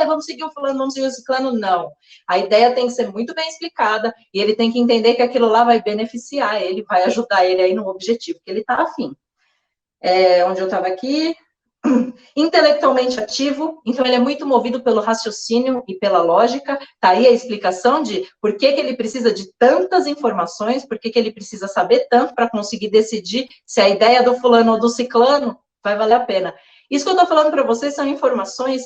vamos seguir o fulano, vamos seguir o ciclano, não. A ideia tem que ser muito bem explicada e ele tem que entender que aquilo lá vai beneficiar ele, vai ajudar ele aí no objetivo que ele está afim. Onde eu estava aqui... Intelectualmente ativo, então ele é muito movido pelo raciocínio e pela lógica. Tá aí a explicação de por que ele precisa de tantas informações, por que ele precisa saber tanto para conseguir decidir se a ideia do fulano ou do ciclano vai valer a pena. Isso que eu estou falando para vocês são informações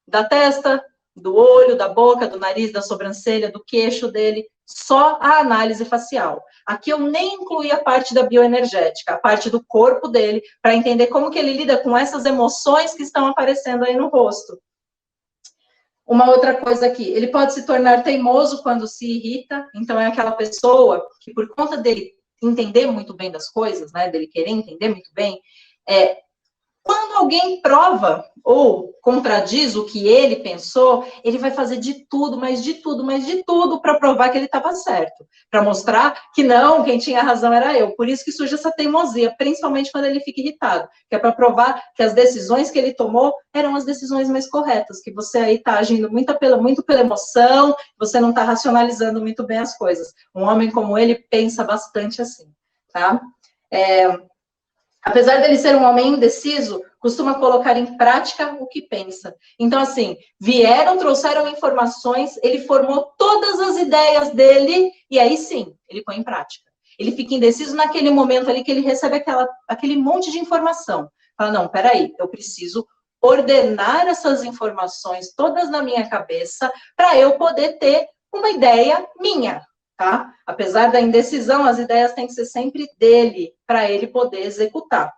da testa, do olho, da boca, do nariz, da sobrancelha, do queixo dele, só a análise facial. Aqui eu nem incluí a parte da bioenergética, a parte do corpo dele, para entender como que ele lida com essas emoções que estão aparecendo aí no rosto. Uma outra coisa aqui, ele pode se tornar teimoso quando se irrita, então é aquela pessoa que, por conta dele entender muito bem das coisas, né, dele querer entender muito bem, quando alguém prova ou contradiz o que ele pensou, ele vai fazer de tudo, mas de tudo, mas de tudo para provar que ele estava certo. Para mostrar que não, quem tinha razão era eu. Por isso que surge essa teimosia, principalmente quando ele fica irritado. Que é para provar que as decisões que ele tomou eram as decisões mais corretas. Que você aí está agindo muito pela emoção, você não está racionalizando muito bem as coisas. Um homem como ele pensa bastante assim, tá? Apesar dele ser um homem indeciso, costuma colocar em prática o que pensa. Então, assim, trouxeram informações, ele formou todas as ideias dele, e aí sim, ele põe em prática. Ele fica indeciso naquele momento ali que ele recebe aquele monte de informação. Fala, não, peraí, eu preciso ordenar essas informações todas na minha cabeça para eu poder ter uma ideia minha, tá? Apesar da indecisão, as ideias têm que ser sempre dele, para ele poder executar.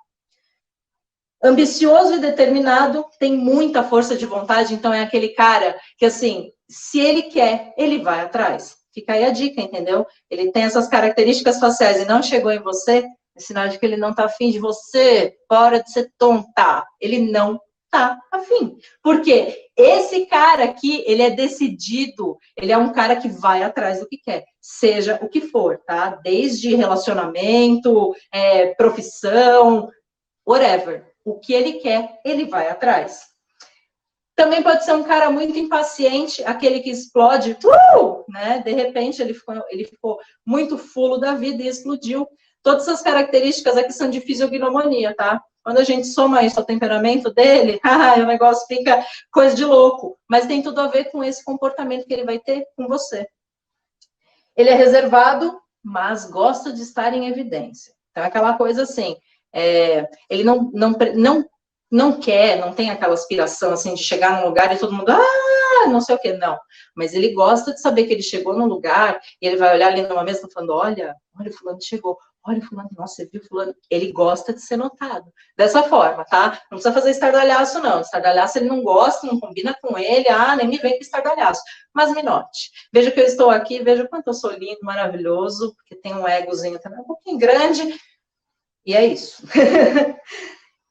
Ambicioso e determinado, tem muita força de vontade, então é aquele cara que, assim, se ele quer, ele vai atrás. Fica aí a dica, entendeu? Ele tem essas características faciais e não chegou em você, é sinal de que ele não tá afim de você, para de ser tonta. Ele não tá afim. Por quê? Esse cara aqui, ele é decidido, ele é um cara que vai atrás do que quer, seja o que for, tá? Desde relacionamento, profissão, whatever. O que ele quer, ele vai atrás. Também pode ser um cara muito impaciente, aquele que explode, né? De repente, ele ficou muito fulo da vida e explodiu. Todas essas características aqui são de fisiognomonia, tá? Quando a gente soma isso ao temperamento dele, o negócio fica coisa de louco. Mas tem tudo a ver com esse comportamento que ele vai ter com você. Ele é reservado, mas gosta de estar em evidência. Então, aquela coisa assim, ele não quer, não tem aquela aspiração assim de chegar num lugar e todo mundo, não sei o que, não. Mas ele gosta de saber que ele chegou num lugar e ele vai olhar ali numa mesa falando, olha, fulano chegou, olha fulano, nossa, você viu fulano? Ele gosta de ser notado. Dessa forma, tá? Não precisa fazer estardalhaço, não. Estardalhaço ele não gosta, não combina com ele, nem me vem com estardalhaço. Mas me note. Veja que eu estou aqui, veja quanto eu sou lindo, maravilhoso, porque tem um egozinho também um pouquinho grande, e é isso.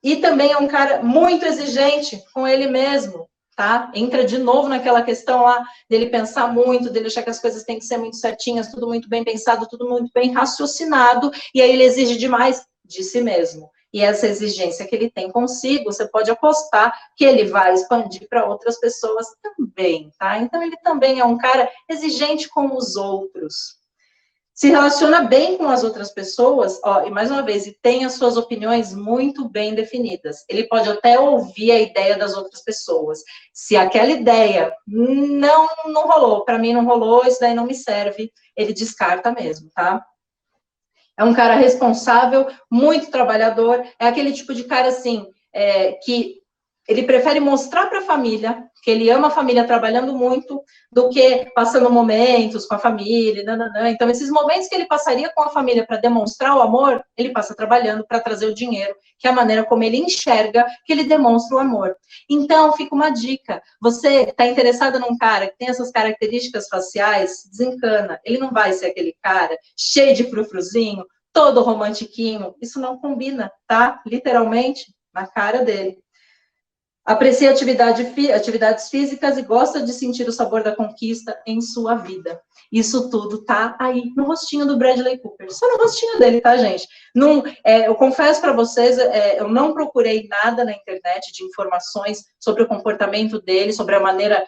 E também é um cara muito exigente com ele mesmo, tá? Entra de novo naquela questão lá dele pensar muito, dele achar que as coisas têm que ser muito certinhas, tudo muito bem pensado, tudo muito bem raciocinado, e aí ele exige demais de si mesmo. E essa exigência que ele tem consigo, você pode apostar que ele vai expandir para outras pessoas também, tá? Então ele também é um cara exigente com os outros. Se relaciona bem com as outras pessoas, e mais uma vez, e tem as suas opiniões muito bem definidas. Ele pode até ouvir a ideia das outras pessoas. Se aquela ideia não rolou, para mim não rolou, isso daí não me serve, ele descarta mesmo, tá? É um cara responsável, muito trabalhador, é aquele tipo de cara, assim, que ele prefere mostrar para a família que ele ama a família trabalhando muito, do que passando momentos com a família, Então, esses momentos que ele passaria com a família para demonstrar o amor, ele passa trabalhando para trazer o dinheiro, que é a maneira como ele enxerga que ele demonstra o amor. Então, fica uma dica. Você está interessada num cara que tem essas características faciais, desencana. Ele não vai ser aquele cara cheio de frufruzinho, todo romantiquinho. Isso não combina, tá? Literalmente, na cara dele. Aprecia atividades físicas e gosta de sentir o sabor da conquista em sua vida. Isso tudo tá aí no rostinho do Bradley Cooper. Só no rostinho dele, tá, gente? Eu confesso para vocês, eu não procurei nada na internet de informações sobre o comportamento dele, sobre a maneira...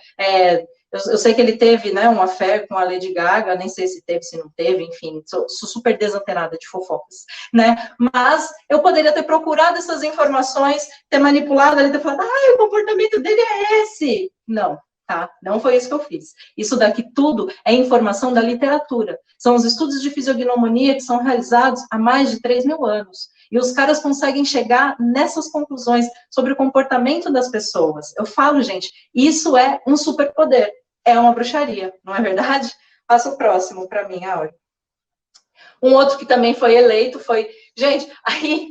Eu sei que ele teve, né, um affair com a Lady Gaga, nem sei se teve, se não teve, enfim, sou super desantenada de fofocas, né? Mas eu poderia ter procurado essas informações, ter manipulado ali, ter falado, o comportamento dele é esse. Não, tá? Não foi isso que eu fiz. Isso daqui tudo é informação da literatura. São os estudos de fisiognomonia que são realizados há mais de 3.000 anos. E os caras conseguem chegar nessas conclusões sobre o comportamento das pessoas. Eu falo, gente, isso é um superpoder. É uma bruxaria, não é verdade? Passa o próximo para mim, Auri. Um outro que também foi eleito foi... Gente, aí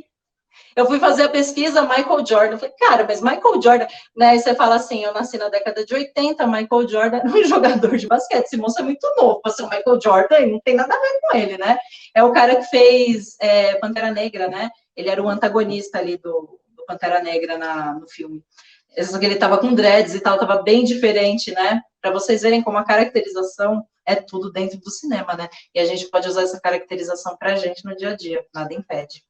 eu fui fazer a pesquisa Michael Jordan. Eu falei, cara, mas Michael Jordan... Né? Aí você fala assim, eu nasci na década de 80, Michael Jordan era um jogador de basquete. Esse moço é muito novo para ser o Michael Jordan e não tem nada a ver com ele, né? É o cara que fez Pantera Negra, né? Ele era o antagonista ali do Pantera Negra no filme. Só que ele estava com dreads e tal, estava bem diferente, né? Para vocês verem como a caracterização é tudo dentro do cinema, né? E a gente pode usar essa caracterização para a gente no dia a dia, nada impede.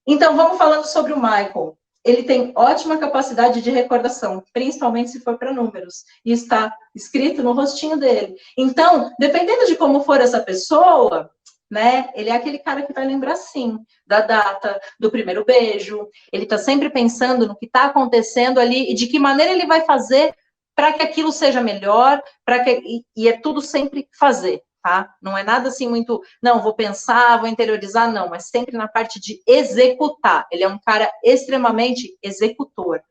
Então, vamos falando sobre o Michael. Ele tem ótima capacidade de recordação, principalmente se for para números, e está escrito no rostinho dele. Então, dependendo de como for essa pessoa, né? Ele é aquele cara que vai lembrar, sim, da data, do primeiro beijo. Ele está sempre pensando no que está acontecendo ali e de que maneira ele vai fazer para que aquilo seja melhor, e é tudo sempre fazer, tá? Não é nada assim muito, não, vou pensar, vou interiorizar, não, mas sempre na parte de executar. Ele é um cara extremamente executor.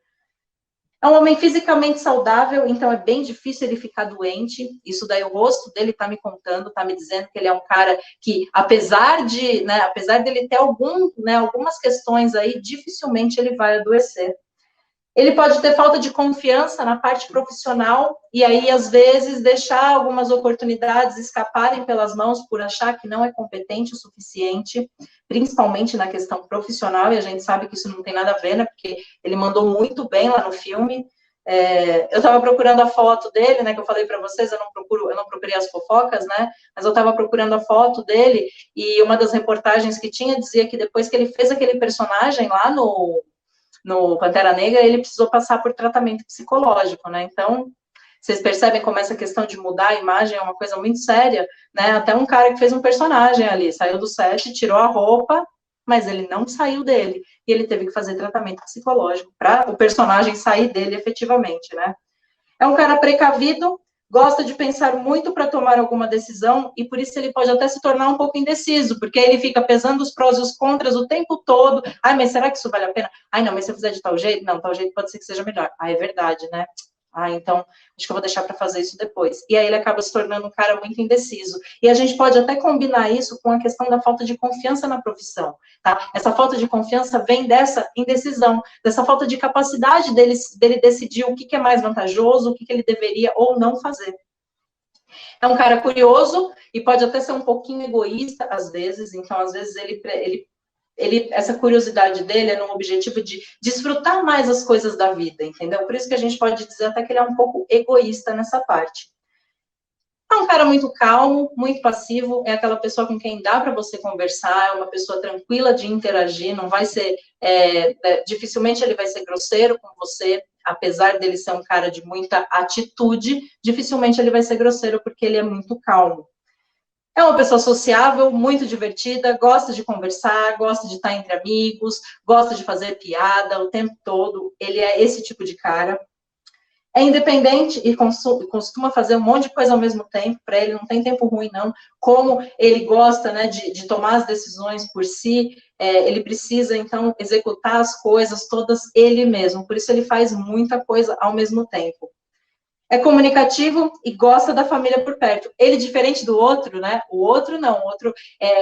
É um homem fisicamente saudável, então é bem difícil ele ficar doente. Isso daí o rosto dele está me contando, está me dizendo que ele é um cara que, apesar dele ter algumas questões aí, dificilmente ele vai adoecer. Ele pode ter falta de confiança na parte profissional e aí, às vezes, deixar algumas oportunidades escaparem pelas mãos por achar que não é competente o suficiente, principalmente na questão profissional, e a gente sabe que isso não tem nada a ver, né, porque ele mandou muito bem lá no filme. Eu estava procurando a foto dele, né, que eu falei para vocês, eu não procurei as fofocas, né, mas eu estava procurando a foto dele, e uma das reportagens que tinha dizia que depois que ele fez aquele personagem lá no Pantera Negra, ele precisou passar por tratamento psicológico, né? Então, vocês percebem como essa questão de mudar a imagem é uma coisa muito séria, né? Até um cara que fez um personagem ali, saiu do set, tirou a roupa, mas ele não saiu dele. E ele teve que fazer tratamento psicológico para o personagem sair dele efetivamente, né? É um cara precavido, gosta de pensar muito para tomar alguma decisão, e por isso ele pode até se tornar um pouco indeciso, porque ele fica pesando os prós e os contras o tempo todo. Ai, mas será que isso vale a pena? Ai, não, mas se eu fizer de tal jeito? Não, tal jeito pode ser que seja melhor. Ah, é verdade, né? Ah, então, acho que eu vou deixar para fazer isso depois. E aí ele acaba se tornando um cara muito indeciso. E a gente pode até combinar isso com a questão da falta de confiança na profissão, tá? Essa falta de confiança vem dessa indecisão, dessa falta de capacidade dele decidir o que é mais vantajoso, o que ele deveria ou não fazer. É um cara curioso e pode até ser um pouquinho egoísta às vezes, então às vezes essa curiosidade dele é no objetivo de desfrutar mais as coisas da vida, entendeu? Por isso que a gente pode dizer até que ele é um pouco egoísta nessa parte. É um cara muito calmo, muito passivo, é aquela pessoa com quem dá para você conversar, é uma pessoa tranquila de interagir, não vai ser, dificilmente ele vai ser grosseiro com você, apesar dele ser um cara de muita atitude, dificilmente ele vai ser grosseiro porque ele é muito calmo. É uma pessoa sociável, muito divertida, gosta de conversar, gosta de estar entre amigos, gosta de fazer piada o tempo todo. Ele é esse tipo de cara. É independente e costuma fazer um monte de coisa ao mesmo tempo. Para ele não tem tempo ruim, não. Como ele gosta, né, de tomar as decisões por si, ele precisa, então, executar as coisas todas ele mesmo. Por isso ele faz muita coisa ao mesmo tempo. É comunicativo e gosta da família por perto. Ele, diferente do outro, né? O outro não. O outro,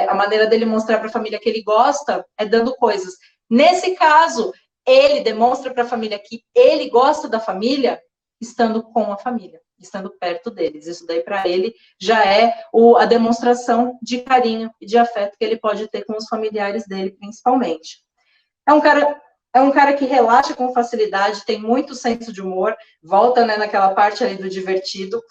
a maneira dele mostrar para a família que ele gosta é dando coisas. Nesse caso, ele demonstra para a família que ele gosta da família estando com a família, estando perto deles. Isso daí, para ele, já é a demonstração de carinho e de afeto que ele pode ter com os familiares dele, principalmente. É um cara que relaxa com facilidade, tem muito senso de humor, volta, né, naquela parte ali do divertido.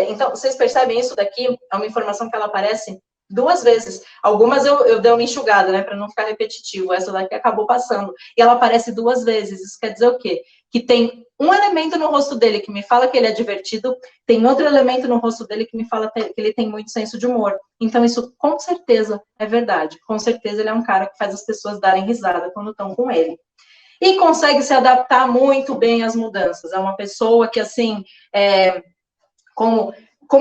Então, vocês percebem isso daqui? É uma informação que ela aparece 2 vezes. Algumas eu dei uma enxugada, né, para não ficar repetitivo. Essa daqui acabou passando. E ela aparece 2 vezes. Isso quer dizer o quê? Que tem um elemento no rosto dele que me fala que ele é divertido, tem outro elemento no rosto dele que me fala que ele tem muito senso de humor. Então, isso com certeza é verdade. Com certeza ele é um cara que faz as pessoas darem risada quando estão com ele. E consegue se adaptar muito bem às mudanças. É uma pessoa que, assim, como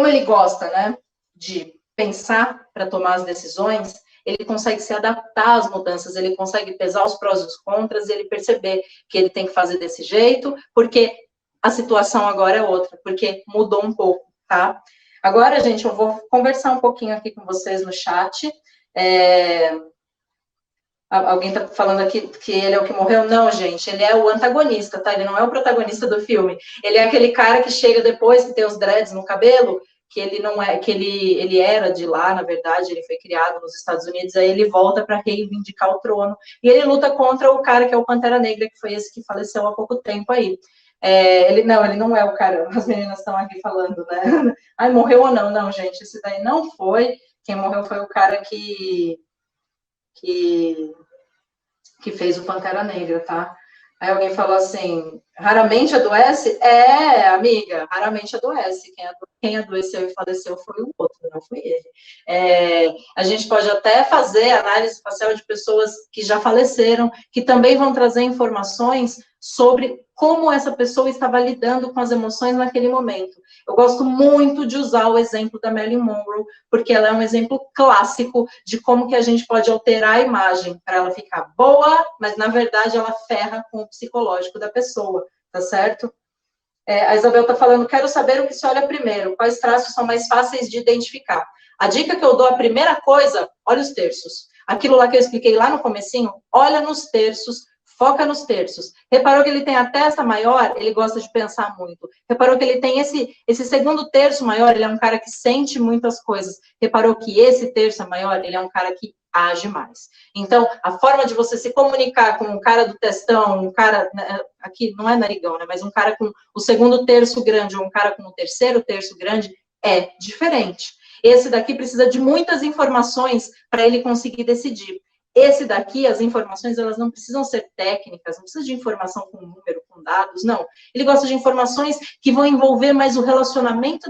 ele gosta, né, de pensar para tomar as decisões, ele consegue se adaptar às mudanças, ele consegue pesar os prós e os contras, e ele perceber que ele tem que fazer desse jeito, porque a situação agora é outra, porque mudou um pouco, tá? Agora, gente, eu vou conversar um pouquinho aqui com vocês no chat. Alguém está falando aqui que ele é o que morreu? Não, gente, ele é o antagonista, tá? Ele não é o protagonista do filme. Ele é aquele cara que chega depois, que tem os dreads no cabelo, que ele não é, que ele era de lá, na verdade, ele foi criado nos Estados Unidos, aí ele volta para reivindicar o trono, e ele luta contra o cara que é o Pantera Negra, que foi esse que faleceu há pouco tempo aí. Ele não é o cara, as meninas estão aqui falando, né? Ai, morreu ou não? Não, gente, esse daí não foi. Quem morreu foi o cara que fez o Pantera Negra, tá? Aí alguém falou assim, raramente adoece? Amiga, raramente adoece. Quem adoeceu e faleceu foi o outro, não foi ele. A gente pode até fazer análise facial de pessoas que já faleceram, que também vão trazer informações sobre como essa pessoa estava lidando com as emoções naquele momento. Eu gosto muito de usar o exemplo da Marilyn Monroe, porque ela é um exemplo clássico de como que a gente pode alterar a imagem para ela ficar boa, mas na verdade ela ferra com o psicológico da pessoa, tá certo? A Isabel está falando, quero saber o que se olha primeiro, quais traços são mais fáceis de identificar. A dica que eu dou, a primeira coisa, olha os terços. Aquilo lá que eu expliquei lá no comecinho, olha nos terços, foca nos terços. Reparou que ele tem a testa maior? Ele gosta de pensar muito. Reparou que ele tem esse segundo terço maior? Ele é um cara que sente muitas coisas. Reparou que esse terço maior? Ele é um cara que age mais. Então, a forma de você se comunicar com um cara do testão, um cara, aqui não é narigão, né, mas um cara com o segundo terço grande ou um cara com o terceiro terço grande é diferente. Esse daqui precisa de muitas informações para ele conseguir decidir. Esse daqui, as informações, elas não precisam ser técnicas, não precisa de informação com número, com dados, não. Ele gosta de informações que vão envolver mais o relacionamento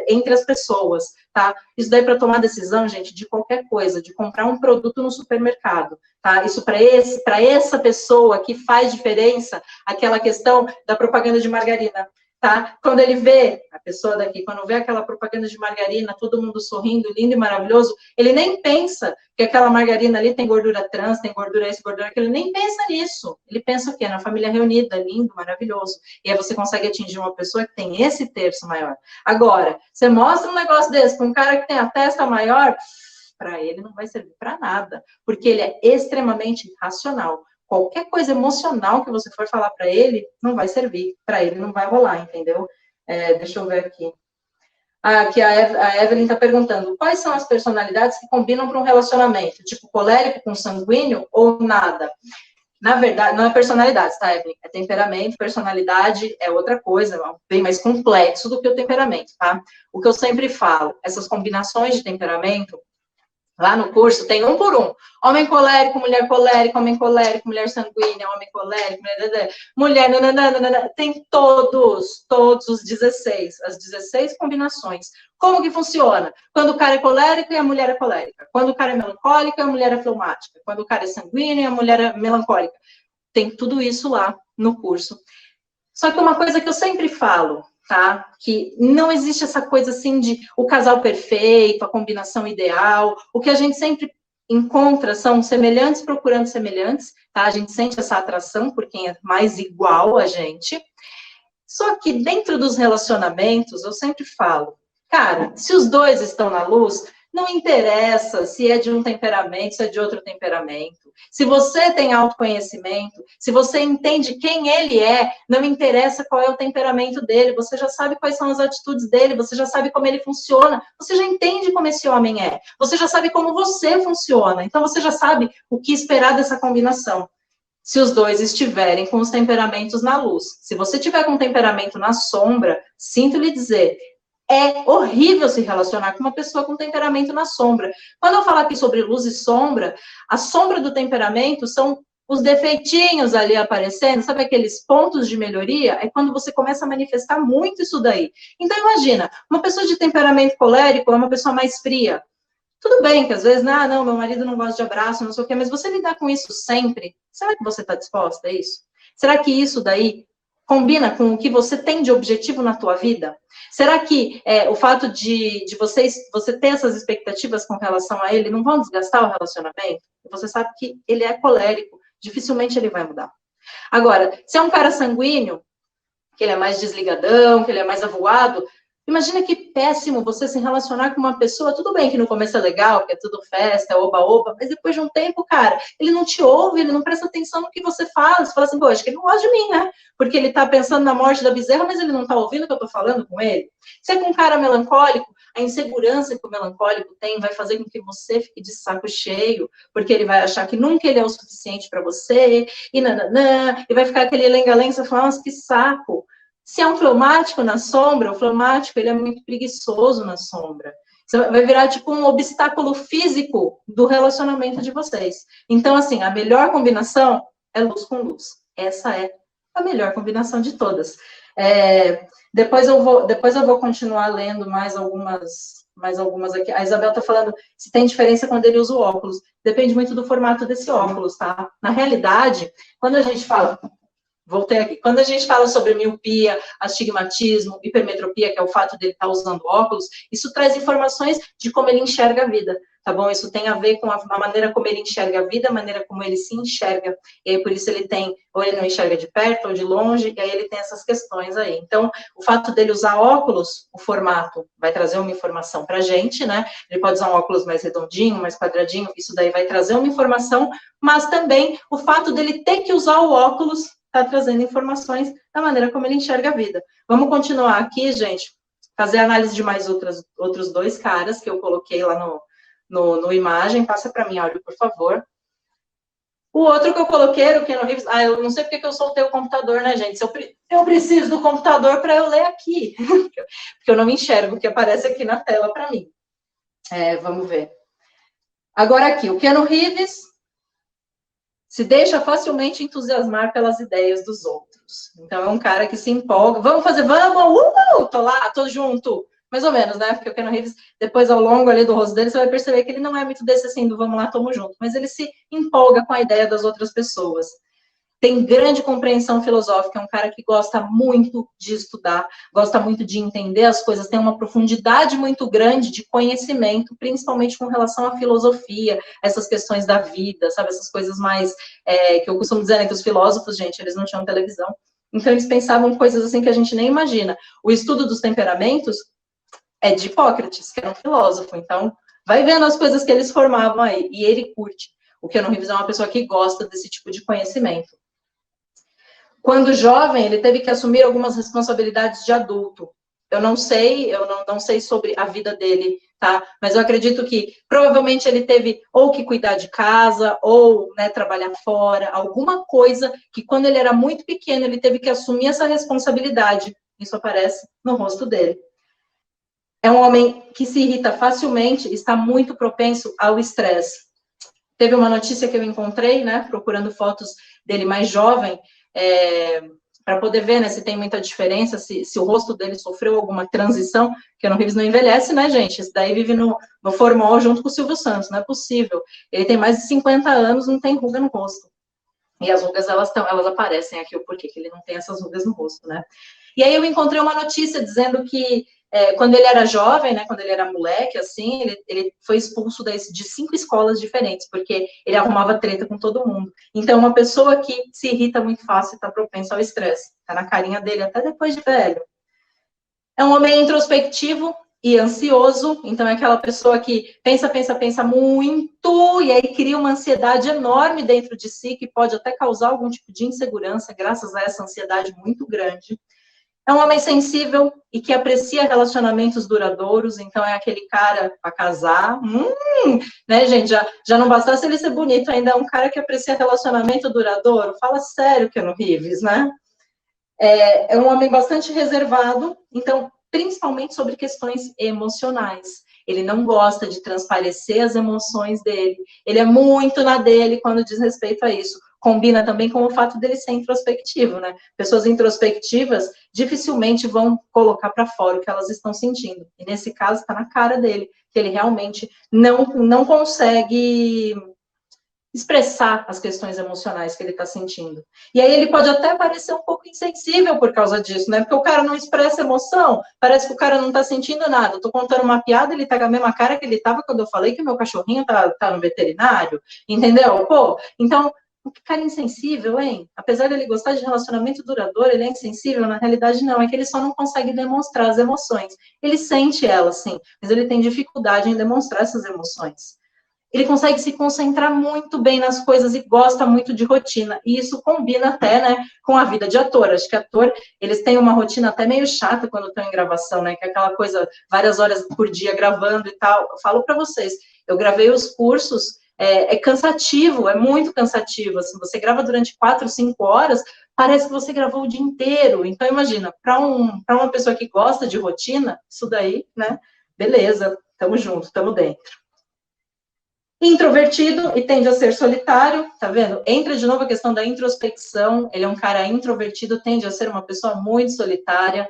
entre as pessoas, tá? Isso daí para tomar decisão, gente, de qualquer coisa, de comprar um produto no supermercado, tá? Isso para essa pessoa que faz diferença, aquela questão da propaganda de margarina. Tá? Quando ele vê, a pessoa daqui, quando vê aquela propaganda de margarina, todo mundo sorrindo, lindo e maravilhoso, ele nem pensa que aquela margarina ali tem gordura trans, tem gordura isso, gordura aquilo, ele nem pensa nisso. Ele pensa o quê? Na família reunida, lindo, maravilhoso. E aí você consegue atingir uma pessoa que tem esse terço maior. Agora, você mostra um negócio desse para um cara que tem a testa maior, para ele não vai servir para nada, porque ele é extremamente racional. Qualquer coisa emocional que você for falar para ele, não vai servir, para ele não vai rolar, entendeu? Deixa eu ver aqui. Aqui a Evelyn está perguntando, quais são as personalidades que combinam para um relacionamento? Tipo, colérico com sanguíneo ou nada? Na verdade, não é personalidade, tá, Evelyn? É temperamento, personalidade é outra coisa, bem mais complexo do que o temperamento, tá? O que eu sempre falo, essas combinações de temperamento, lá no curso tem um por um. Homem colérico, homem colérico, mulher sanguínea, homem colérico, mulher, nananana, tem todos os 16, as 16 combinações. Como que funciona? Quando o cara é colérico e a mulher é colérica. Quando o cara é melancólico, a mulher é fleumática. Quando o cara é sanguíneo e a mulher é melancólica. Tem tudo isso lá no curso. Só que uma coisa que eu sempre falo, tá? Que não existe essa coisa assim de o casal perfeito, a combinação ideal. O que a gente sempre encontra são semelhantes procurando semelhantes, tá? A gente sente essa atração por quem é mais igual a gente. Só que dentro dos relacionamentos, eu sempre falo, cara, se os dois estão na luz, não interessa se é de um temperamento, se é de outro temperamento. Se você tem autoconhecimento, se você entende quem ele é, não interessa qual é o temperamento dele, você já sabe quais são as atitudes dele, você já sabe como ele funciona, você já entende como esse homem é, você já sabe como você funciona, então você já sabe o que esperar dessa combinação. Se os dois estiverem com os temperamentos na luz. Se você tiver com temperamento na sombra, sinto lhe dizer, é horrível se relacionar com uma pessoa com temperamento na sombra. Quando eu falar aqui sobre luz e sombra, a sombra do temperamento são os defeitinhos ali aparecendo, sabe aqueles pontos de melhoria? É quando você começa a manifestar muito isso daí. Então, imagina, uma pessoa de temperamento colérico é uma pessoa mais fria. Tudo bem que às vezes, não, meu marido não gosta de abraço, não sei o quê, mas você lidar com isso sempre, será que você está disposta a isso? Será que isso daí combina com o que você tem de objetivo na tua vida? Será que o fato de você ter essas expectativas com relação a ele não vão desgastar o relacionamento? Você sabe que ele é colérico, dificilmente ele vai mudar. Agora, se é um cara sanguíneo, que ele é mais desligadão, que ele é mais avoado, imagina que péssimo você se relacionar com uma pessoa, tudo bem que no começo é legal, que é tudo festa, oba-oba, mas depois de um tempo, cara, ele não te ouve, ele não presta atenção no que você fala, você fala assim, pô, acho que ele não gosta de mim, né? Porque ele tá pensando na morte da bezerra, mas ele não tá ouvindo o que eu tô falando com ele. Se é com um cara melancólico, a insegurança que o melancólico tem vai fazer com que você fique de saco cheio, porque ele vai achar que nunca ele é o suficiente para você, e nananã, e vai ficar aquele lenga-lenga, você fala, nossa, que saco. Se é um fleumático na sombra, o fleumático ele é muito preguiçoso na sombra. Você vai virar tipo um obstáculo físico do relacionamento de vocês. Então, assim, a melhor combinação é luz com luz. Essa é a melhor combinação de todas. Depois eu vou continuar lendo mais mais algumas aqui. A Isabel está falando se tem diferença quando ele usa o óculos. Depende muito do formato desse óculos, tá? Na realidade, quando a gente fala... Voltei aqui. Quando a gente fala sobre miopia, astigmatismo, hipermetropia, que é o fato de ele estar usando óculos, isso traz informações de como ele enxerga a vida, tá bom? Isso tem a ver com a maneira como ele enxerga a vida, a maneira como ele se enxerga. E aí, por isso, ele tem, ou ele não enxerga de perto, ou de longe, e aí ele tem essas questões aí. Então, o fato dele usar óculos, o formato, vai trazer uma informação pra gente, né? Ele pode usar um óculos mais redondinho, mais quadradinho, isso daí vai trazer uma informação, mas também o fato dele ter que usar o óculos está trazendo informações da maneira como ele enxerga a vida. Vamos continuar aqui, gente, fazer análise de mais outros dois caras que eu coloquei lá no imagem. Passa para mim, áudio, por favor. O outro que eu coloquei era o Keanu Reeves. Ah, eu não sei porque que eu soltei o computador, né, gente? Eu preciso do computador para eu ler aqui, porque eu não me enxergo o que aparece aqui na tela para mim. Vamos ver. Agora aqui, o Keanu Reeves se deixa facilmente entusiasmar pelas ideias dos outros. Então, é um cara que se empolga. Vamos fazer, vamos! Tô lá, tô junto. Mais ou menos, né? Porque o Keanu Reeves, depois, ao longo ali do rosto dele, você vai perceber que ele não é muito desse assim, do vamos lá, tamo junto. Mas ele se empolga com a ideia das outras pessoas. Tem grande compreensão filosófica, é um cara que gosta muito de estudar, gosta muito de entender as coisas, tem uma profundidade muito grande de conhecimento, principalmente com relação à filosofia, essas questões da vida, sabe, essas coisas mais, que eu costumo dizer, né, que os filósofos, gente, eles não tinham televisão, então eles pensavam coisas assim que a gente nem imagina. O estudo dos temperamentos é de Hipócrates, que era um filósofo, então vai vendo as coisas que eles formavam aí, e ele curte. O Keanu Reeves é uma pessoa que gosta desse tipo de conhecimento. Quando jovem, ele teve que assumir algumas responsabilidades de adulto. Eu não sei sobre a vida dele, tá? Mas eu acredito que provavelmente ele teve ou que cuidar de casa, ou, né, trabalhar fora, alguma coisa que quando ele era muito pequeno, ele teve que assumir essa responsabilidade. Isso aparece no rosto dele. É um homem que se irrita facilmente, está muito propenso ao estresse. Teve uma notícia que eu encontrei, né, procurando fotos dele mais jovem, para poder ver, né, se tem muita diferença, se o rosto dele sofreu alguma transição, que o Reeves não envelhece, né, gente? Esse daí vive no formol junto com o Silvio Santos, não é possível. Ele tem mais de 50 anos, não tem ruga no rosto. E as rugas, elas aparecem aqui, o porquê que ele não tem essas rugas no rosto, né? E aí eu encontrei uma notícia dizendo que quando ele era jovem, né, quando ele era moleque, assim, ele foi expulso de 5 escolas diferentes, porque ele arrumava treta com todo mundo. Então, uma pessoa que se irrita muito fácil está propensa ao estresse. Está na carinha dele até depois de velho. É um homem introspectivo e ansioso, então é aquela pessoa que pensa muito, e aí cria uma ansiedade enorme dentro de si, que pode até causar algum tipo de insegurança, graças a essa ansiedade muito grande. É um homem sensível e que aprecia relacionamentos duradouros, então é aquele cara para casar, né, gente, já não bastasse ele ser bonito, ainda é um cara que aprecia relacionamento duradouro, fala sério, Keanu Reeves, né? É um homem bastante reservado, então, principalmente sobre questões emocionais. Ele não gosta de transparecer as emoções dele, ele é muito na dele quando diz respeito a isso. Combina também com o fato dele ser introspectivo, né? Pessoas introspectivas dificilmente vão colocar para fora o que elas estão sentindo. E nesse caso está na cara dele, que ele realmente não consegue expressar as questões emocionais que ele está sentindo. E aí ele pode até parecer um pouco insensível por causa disso, né? Porque o cara não expressa emoção, parece que o cara não está sentindo nada. Eu tô contando uma piada, ele tá com a mesma cara que ele estava quando eu falei que o meu cachorrinho tá no veterinário, entendeu? Pô, então, que cara insensível, hein? Apesar dele gostar de relacionamento duradouro, ele é insensível? Na realidade, não. É que ele só não consegue demonstrar as emoções. Ele sente elas, sim, mas ele tem dificuldade em demonstrar essas emoções. Ele consegue se concentrar muito bem nas coisas e gosta muito de rotina. E isso combina até, né, com a vida de ator. Acho que ator, eles têm uma rotina até meio chata quando estão em gravação, né? Que é aquela coisa, várias horas por dia gravando e tal. Eu falo para vocês, eu gravei os cursos, é cansativo, é muito cansativo. Assim, você grava durante 4, 5 horas, parece que você gravou o dia inteiro. Então, imagina, para uma pessoa que gosta de rotina, isso daí, né? Beleza, tamo junto, tamo dentro. Introvertido e tende a ser solitário, tá vendo? Entra de novo a questão da introspecção, ele é um cara introvertido, tende a ser uma pessoa muito solitária,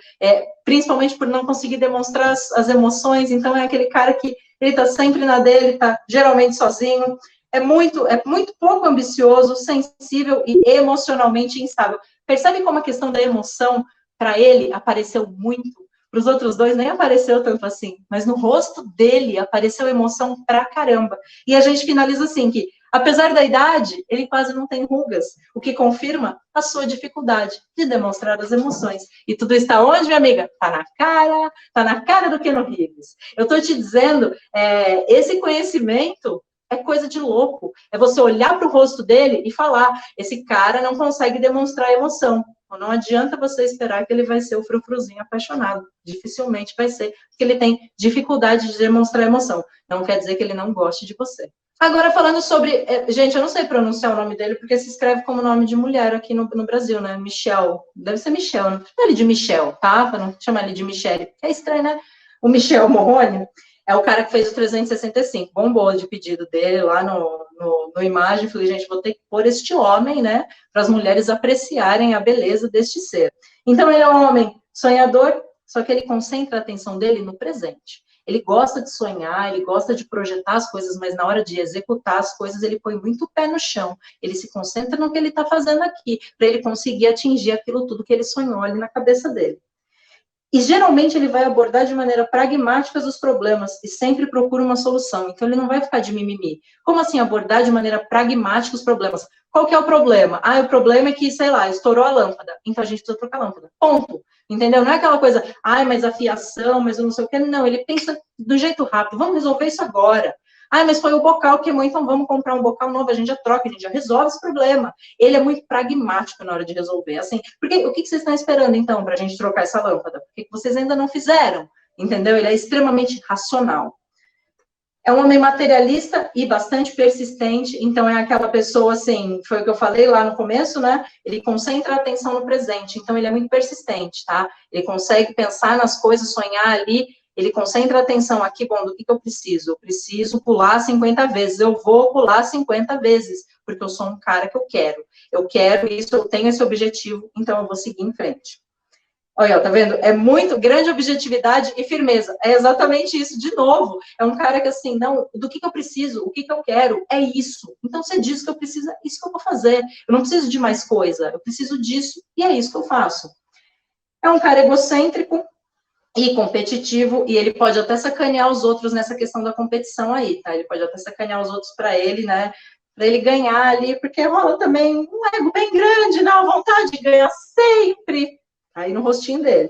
principalmente por não conseguir demonstrar as emoções, então é aquele cara que ele tá sempre na dele, tá geralmente sozinho, é muito pouco ambicioso, sensível e emocionalmente instável. Percebe como a questão da emoção, para ele, apareceu muito? Para os outros dois nem apareceu tanto assim, mas no rosto dele apareceu emoção pra caramba. E a gente finaliza assim, que apesar da idade, ele quase não tem rugas, o que confirma a sua dificuldade de demonstrar as emoções. E tudo está onde, minha amiga? Tá na cara do Keanu Reeves. Eu tô te dizendo, esse conhecimento é coisa de louco. É você olhar para o rosto dele e falar, esse cara não consegue demonstrar emoção. Não adianta você esperar que ele vai ser o frufruzinho apaixonado. Dificilmente vai ser, porque ele tem dificuldade de demonstrar emoção. Não quer dizer que ele não goste de você. Agora, falando sobre... Gente, eu não sei pronunciar o nome dele, porque se escreve como nome de mulher aqui no Brasil, né? Michel. Deve ser Michel. Não chama ele de Michel, tá? Para não chamar ele de Michele. É estranho, né? O Michel Morrone é o cara que fez o 365. Bombou de pedido dele lá no Imagem. Falei, gente, vou ter que pôr este homem, né? Para as mulheres apreciarem a beleza deste ser. Então, ele é um homem sonhador, só que ele concentra a atenção dele no presente. Ele gosta de sonhar, ele gosta de projetar as coisas, mas na hora de executar as coisas, ele põe muito o pé no chão. Ele se concentra no que ele está fazendo aqui, para ele conseguir atingir aquilo tudo que ele sonhou ali na cabeça dele. E geralmente ele vai abordar de maneira pragmática os problemas e sempre procura uma solução. Então ele não vai ficar de mimimi. Como assim abordar de maneira pragmática os problemas? Qual que é o problema? O problema é que, sei lá, estourou a lâmpada. Então a gente precisa trocar a lâmpada. Ponto. Entendeu? Não é aquela coisa, mas a fiação, mas eu não sei o quê. Não, ele pensa do jeito rápido. Vamos resolver isso agora. Mas foi o bocal que queimou, então vamos comprar um bocal novo, a gente já troca, a gente já resolve esse problema. Ele é muito pragmático na hora de resolver, assim, porque o que vocês estão esperando, então, para a gente trocar essa lâmpada? Por que vocês ainda não fizeram? Entendeu? Ele é extremamente racional. É um homem materialista e bastante persistente, então é aquela pessoa, assim, foi o que eu falei lá no começo, né? Ele concentra a atenção no presente, então ele é muito persistente, tá? Ele consegue pensar nas coisas, sonhar ali, ele concentra a atenção aqui, bom, do que eu preciso? Eu preciso pular 50 vezes, eu vou pular 50 vezes, porque eu sou um cara que eu quero isso, eu tenho esse objetivo, então eu vou seguir em frente. Olha, tá vendo? É muito grande objetividade e firmeza. É exatamente isso, de novo. É um cara que, assim, não, do que eu preciso, o que eu quero, é isso. Então, você diz que eu preciso, é isso que eu vou fazer. Eu não preciso de mais coisa, eu preciso disso, e é isso que eu faço. É um cara egocêntrico e competitivo, e ele pode até sacanear os outros nessa questão da competição aí, tá? Ele pode até sacanear os outros para ele, né? Para ele ganhar ali, porque rola também um ego bem grande, né? A vontade de ganhar sempre. Aí no rostinho dele.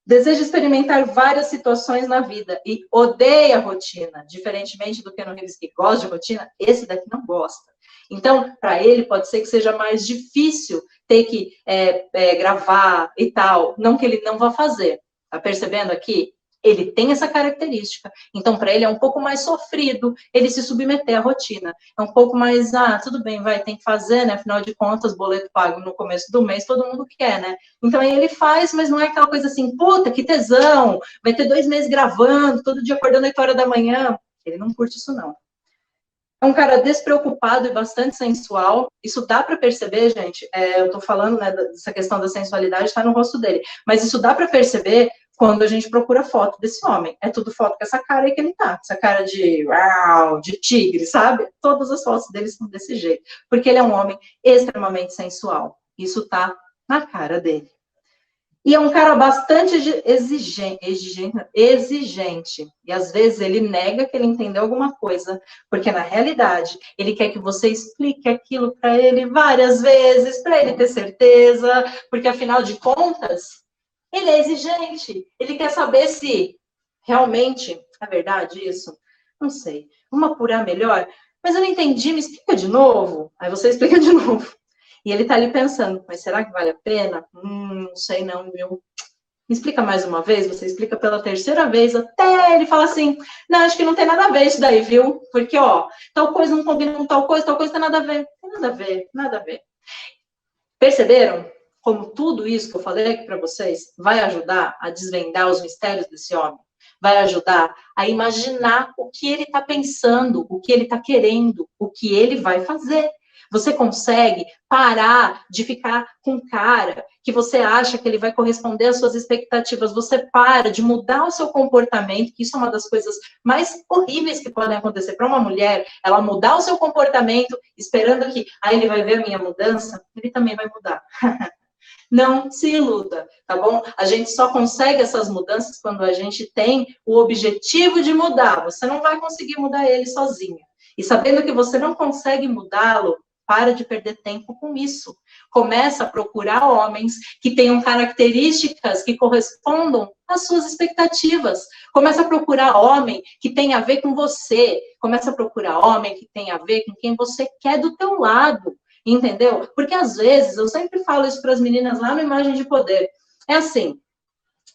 Deseja experimentar várias situações na vida e odeia a rotina. Diferentemente do Keanu Reeves, que gosta de rotina, esse daqui não gosta. Então, para ele, pode ser que seja mais difícil ter que gravar e tal. Não que ele não vá fazer. Tá percebendo aqui? Ele tem essa característica. Então, para ele é um pouco mais sofrido ele se submeter à rotina. É um pouco mais, tudo bem, tem que fazer, né? Afinal de contas, boleto pago no começo do mês, todo mundo quer, né? Então, aí ele faz, mas não é aquela coisa assim, puta, que tesão, vai ter 2 meses gravando, todo dia acordando 8 horas da manhã. Ele não curte isso, não. É um cara despreocupado e bastante sensual. Isso dá para perceber, gente. Eu tô falando, né, dessa questão da sensualidade, está no rosto dele. Mas isso dá para perceber quando a gente procura foto desse homem. É tudo foto com essa cara aí que ele tá. Essa cara de tigre, sabe? Todas as fotos dele são desse jeito. Porque ele é um homem extremamente sensual. Isso tá na cara dele. E é um cara bastante exigente. E às vezes ele nega que ele entendeu alguma coisa, porque na realidade ele quer que você explique aquilo para ele várias vezes, para ele ter certeza, porque afinal de contas, ele é exigente. Ele quer saber se realmente é verdade isso. Não sei. Vamos apurar melhor? Mas eu não entendi, me explica de novo. Aí você explica de novo. E ele tá ali pensando, mas será que vale a pena? Não sei não, viu? Me explica mais uma vez, você explica pela terceira vez, até ele fala assim, não, acho que não tem nada a ver isso daí, viu? Porque, tal coisa não combina com tal coisa tem nada a ver. Tem nada a ver, nada a ver. Perceberam como tudo isso que eu falei aqui para vocês vai ajudar a desvendar os mistérios desse homem? vai ajudar a imaginar o que ele está pensando, o que ele está querendo, o que ele vai fazer. Você consegue parar de ficar com cara que você acha que ele vai corresponder às suas expectativas. Você para de mudar o seu comportamento, que isso é uma das coisas mais horríveis que podem acontecer para uma mulher, ela mudar o seu comportamento, esperando que ele vai ver a minha mudança, ele também vai mudar. Não se iluda, tá bom? A gente só consegue essas mudanças quando a gente tem o objetivo de mudar. Você não vai conseguir mudar ele sozinha. E sabendo que você não consegue mudá-lo, para de perder tempo com isso. Começa a procurar homens que tenham características que correspondam às suas expectativas. Começa a procurar homem que tenha a ver com você. Começa a procurar homem que tenha a ver com quem você quer do teu lado. Entendeu? Porque às vezes, eu sempre falo isso para as meninas lá no Imagem de Poder. É assim,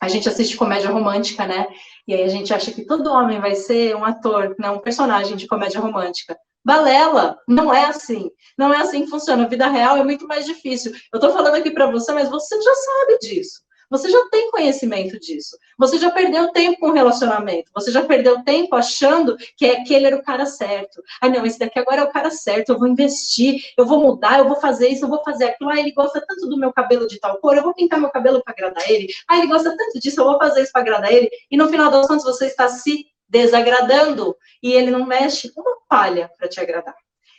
a gente assiste comédia romântica, né? E aí a gente acha que todo homem vai ser um ator, né? Um personagem de comédia romântica. Balela, não é assim. Não é assim que funciona. A vida real é muito mais difícil. Eu tô falando aqui para você, mas você já sabe disso. Você já tem conhecimento disso. Você já perdeu tempo com o relacionamento. Você já perdeu tempo achando que aquele era o cara certo. Ah, não, esse daqui agora é o cara certo. Eu vou investir, eu vou mudar, eu vou fazer isso, eu vou fazer aquilo. Ah, ele gosta tanto do meu cabelo de tal cor, eu vou pintar meu cabelo para agradar ele. Ah, ele gosta tanto disso, eu vou fazer isso para agradar ele. E no final das contas, você está se desagradando e ele não mexe uma palha para te agradar.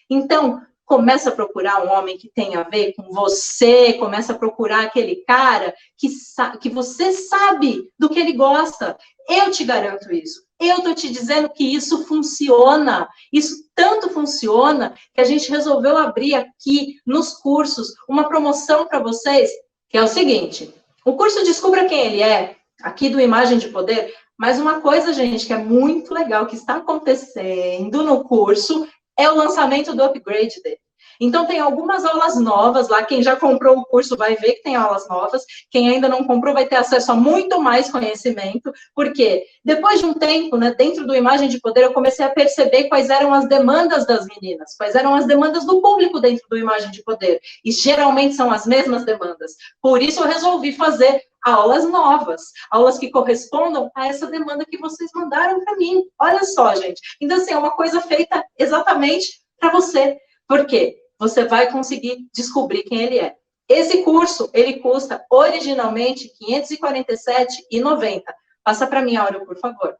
Então, começa a procurar um homem que tenha a ver com você, começa a procurar aquele cara que você sabe do que ele gosta. Eu te garanto isso. Eu tô te dizendo que isso funciona. Isso tanto funciona que a gente resolveu abrir aqui nos cursos uma promoção para vocês, que é o seguinte: o curso Descubra Quem Ele É, aqui do Imagem de Poder. Mas uma coisa, gente, que é muito legal, que está acontecendo no curso, é o lançamento do upgrade dele. Então, tem algumas aulas novas lá. Quem já comprou o curso vai ver que tem aulas novas. Quem ainda não comprou vai ter acesso a muito mais conhecimento. Porque depois de um tempo, né, dentro do Imagem de Poder, eu comecei a perceber quais eram as demandas das meninas, quais eram as demandas do público dentro do Imagem de Poder. E geralmente são as mesmas demandas. Por isso, eu resolvi fazer aulas novas, aulas que correspondam a essa demanda que vocês mandaram para mim. Olha só, gente. Então, assim, é uma coisa feita exatamente para você. Por quê? Você vai conseguir descobrir quem ele é. Esse curso, ele custa originalmente R$ 547,90. Passa para mim, Áureo, por favor.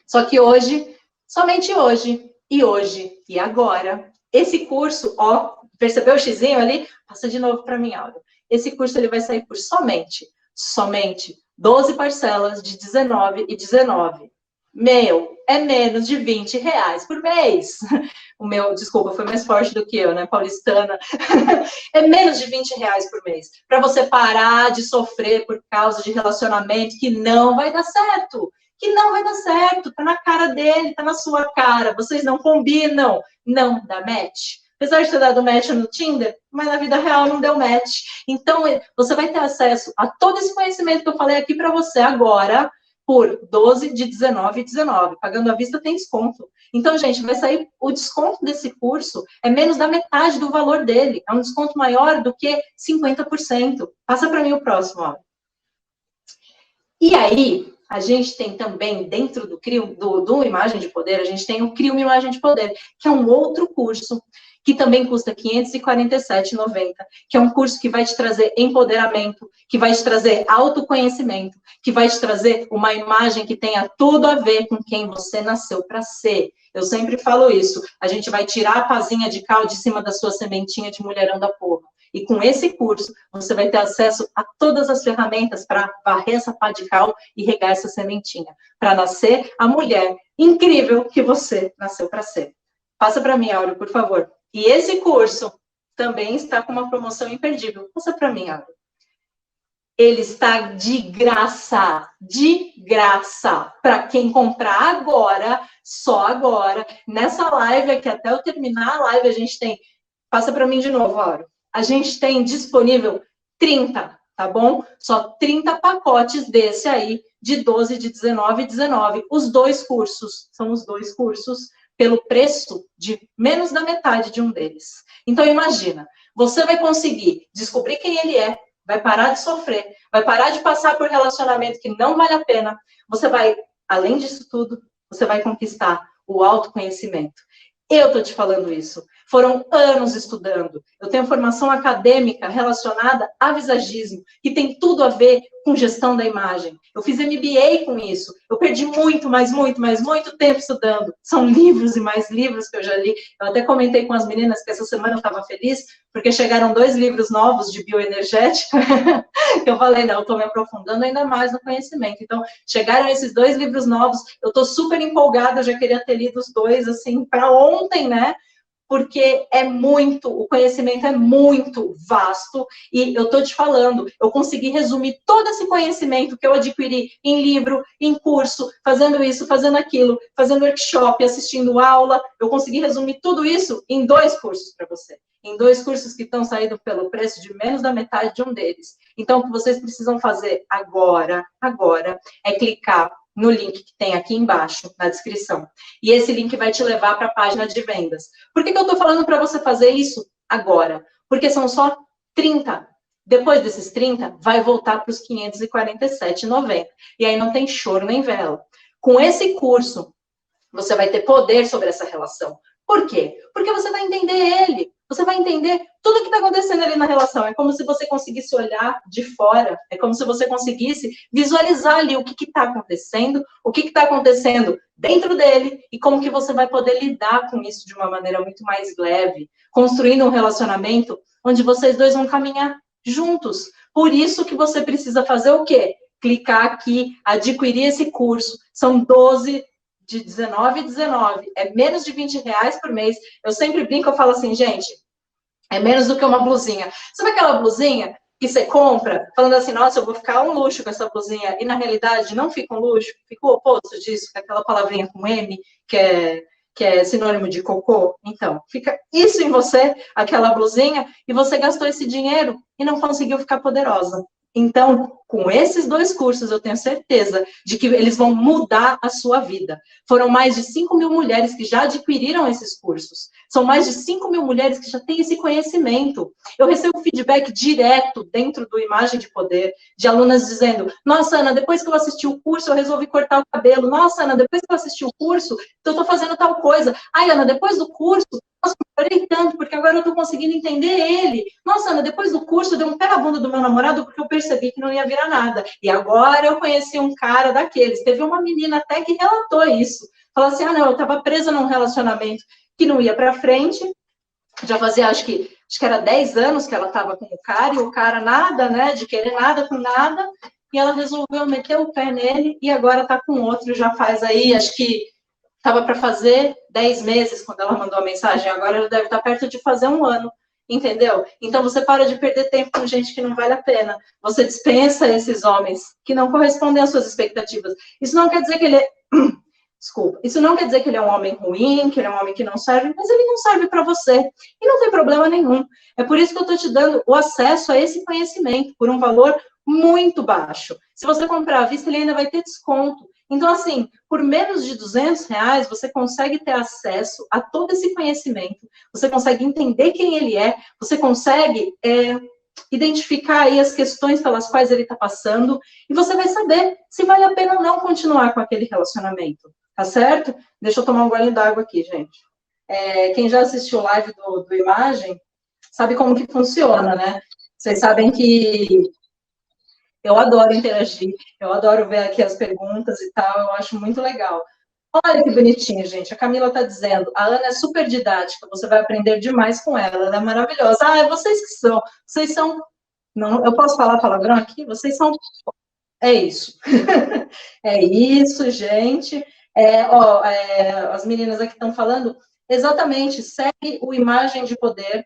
Só que hoje, somente hoje, e agora, esse curso, ó, percebeu o xizinho ali? Passa de novo para mim, Áureo. Esse curso ele vai sair por somente 12 parcelas de R$19,19. Meu, é menos de R$20 por mês. O meu, desculpa, foi mais forte do que eu, né, paulistana. É menos de R$20 por mês. Para você parar de sofrer por causa de relacionamento que não vai dar certo. Que não vai dar certo. Tá na cara dele, tá na sua cara. Vocês não combinam. Não dá match. Apesar de ter dado match no Tinder, mas na vida real não deu match. Então, você vai ter acesso a todo esse conhecimento que eu falei aqui para você agora, por 12 de R$19,19. Pagando à vista tem desconto. Então, gente, vai sair o desconto desse curso é menos da metade do valor dele. É um desconto maior do que 50%. Passa para mim o próximo, ó. E aí, a gente tem também, dentro do Imagem de Poder, a gente tem o Crio Imagem de Poder, que é um outro curso que também custa R$ 547,90, que é um curso que vai te trazer empoderamento, que vai te trazer autoconhecimento, que vai te trazer uma imagem que tenha tudo a ver com quem você nasceu para ser. Eu sempre falo isso, a gente vai tirar a pazinha de cal de cima da sua sementinha de mulherão da porra. E com esse curso, você vai ter acesso a todas as ferramentas para varrer essa pá de cal e regar essa sementinha, para nascer a mulher incrível que você nasceu para ser. Passa para mim, Áureo, por favor. E esse curso também está com uma promoção imperdível. Passa para mim, Áureo. Ele está de graça, para quem comprar agora, só agora. Nessa live aqui, até eu terminar a live, a gente tem... Passa para mim de novo, Áureo. A gente tem disponível 30, tá bom? Só 30 pacotes desse aí, de 12 de R$19,19. Os dois cursos, são os dois cursos, pelo preço de menos da metade de um deles. Então, imagina, você vai conseguir descobrir quem ele é, vai parar de sofrer, vai parar de passar por relacionamento que não vale a pena, você vai além disso tudo, você vai conquistar o autoconhecimento. Eu estou te falando isso. Foram anos estudando. Eu tenho formação acadêmica relacionada a visagismo, que tem tudo a ver com gestão da imagem. Eu fiz MBA com isso. Eu perdi muito tempo estudando. São livros e mais livros que eu já li. Eu até comentei com as meninas que essa semana eu estava feliz, porque chegaram 2 livros novos de bioenergética. Eu falei, não, eu estou me aprofundando ainda mais no conhecimento. Então, chegaram esses 2 livros novos. Eu estou super empolgada, eu já queria ter lido os 2, assim, para ontem, né? Porque o conhecimento é muito vasto, e eu estou te falando, eu consegui resumir todo esse conhecimento que eu adquiri em livro, em curso, fazendo isso, fazendo aquilo, fazendo workshop, assistindo aula, eu consegui resumir tudo isso em 2 cursos para você, em 2 cursos que estão saindo pelo preço de menos da metade de um deles. Então, o que vocês precisam fazer agora, é clicar no link que tem aqui embaixo, na descrição. E esse link vai te levar para a página de vendas. Por que eu estou falando para você fazer isso agora? Porque são só 30. Depois desses 30, vai voltar para os R$ 547,90. E aí não tem choro nem vela. Com esse curso, você vai ter poder sobre essa relação. Por quê? Porque você vai entender ele. Você vai entender tudo o que está acontecendo ali na relação. É como se você conseguisse olhar de fora. É como se você conseguisse visualizar ali o que está acontecendo, o que está acontecendo dentro dele e como que você vai poder lidar com isso de uma maneira muito mais leve, construindo um relacionamento onde vocês dois vão caminhar juntos. Por isso que você precisa fazer o quê? Clicar aqui, adquirir esse curso. São 12 de R$19,19, é menos de R$20 por mês. Eu sempre brinco, eu falo assim, gente, é menos do que uma blusinha. Sabe aquela blusinha que você compra, falando assim, nossa, eu vou ficar um luxo com essa blusinha, e na realidade não fica um luxo, fica o oposto disso, com aquela palavrinha com M, que é sinônimo de cocô? Então, fica isso em você, aquela blusinha, e você gastou esse dinheiro e não conseguiu ficar poderosa. Então, com esses 2 cursos, eu tenho certeza de que eles vão mudar a sua vida. Foram mais de 5 mil mulheres que já adquiriram esses cursos. São mais de 5 mil mulheres que já têm esse conhecimento. Eu recebo feedback direto dentro do Imagem de Poder, de alunas dizendo, nossa, Ana, depois que eu assisti o curso, eu resolvi cortar o cabelo. Nossa, Ana, depois que eu assisti o curso, eu estou fazendo tal coisa. Ai, Ana, depois do curso, nossa, eu melhorei tanto, porque agora eu estou conseguindo entender ele. Nossa, Ana, depois do curso, eu dei um pé na bunda do meu namorado, porque eu percebi que não ia virar nada. E agora eu conheci um cara daqueles. Teve uma menina até que relatou isso. Falou assim, não, eu estava presa num relacionamento que não ia para frente. Já fazia, acho que era 10 anos que ela estava com o cara, e o cara nada, né, de querer nada com nada. E ela resolveu meter o pé nele, e agora está com outro, já faz aí, acho que estava para fazer 10 meses quando ela mandou a mensagem, agora ela deve estar perto de fazer 1 ano, entendeu? Então você para de perder tempo com gente que não vale a pena. Você dispensa esses homens que não correspondem às suas expectativas. Isso não quer dizer que ele é... Desculpa. Isso não quer dizer que ele é um homem ruim, que ele é um homem que não serve, mas ele não serve para você. E não tem problema nenhum. É por isso que eu estou te dando o acesso a esse conhecimento por um valor muito baixo. Se você comprar à vista, ele ainda vai ter desconto. Então, assim, por menos de R$200, você consegue ter acesso a todo esse conhecimento, você consegue entender quem ele é, você consegue identificar aí as questões pelas quais ele está passando, e você vai saber se vale a pena ou não continuar com aquele relacionamento, tá certo? Deixa eu tomar um gole d'água aqui, gente. Quem já assistiu live do Imagem, sabe como que funciona, né? Vocês sabem que eu adoro interagir, eu adoro ver aqui as perguntas e tal, eu acho muito legal. Olha que bonitinho, gente. A Camila está dizendo, a Ana é super didática, você vai aprender demais com ela, ela é maravilhosa. É vocês que são, vocês são... Não, eu posso falar palavrão aqui? Vocês são... É isso. É isso, gente. As meninas aqui estão falando, exatamente, segue o Imagem de Poder,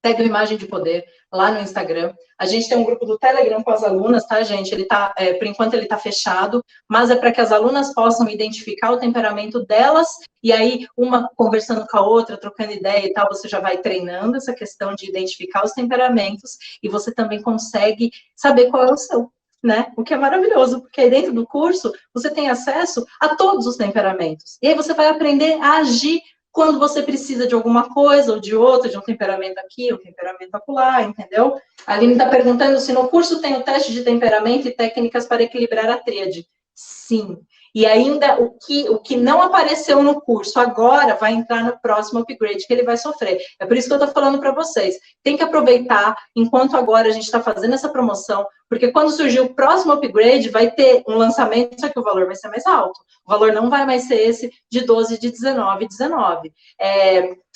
segue o Imagem de Poder lá no Instagram. A gente tem um grupo do Telegram com as alunas, tá, gente? Ele tá, por enquanto ele tá fechado, mas é para que as alunas possam identificar o temperamento delas, e aí uma conversando com a outra, trocando ideia e tal, você já vai treinando essa questão de identificar os temperamentos, e você também consegue saber qual é o seu, né? O que é maravilhoso, porque aí dentro do curso você tem acesso a todos os temperamentos. E aí você vai aprender a agir quando você precisa de alguma coisa ou de outra, de um temperamento aqui, um temperamento acolá, entendeu? A Aline está perguntando se no curso tem o teste de temperamento e técnicas para equilibrar a tríade. Sim. E ainda o que não apareceu no curso agora vai entrar no próximo upgrade que ele vai sofrer. É por isso que eu estou falando para vocês. Tem que aproveitar enquanto agora a gente está fazendo essa promoção, porque quando surgir o próximo upgrade vai ter um lançamento, só que o valor vai ser mais alto. O valor não vai mais ser esse de 12, de 19.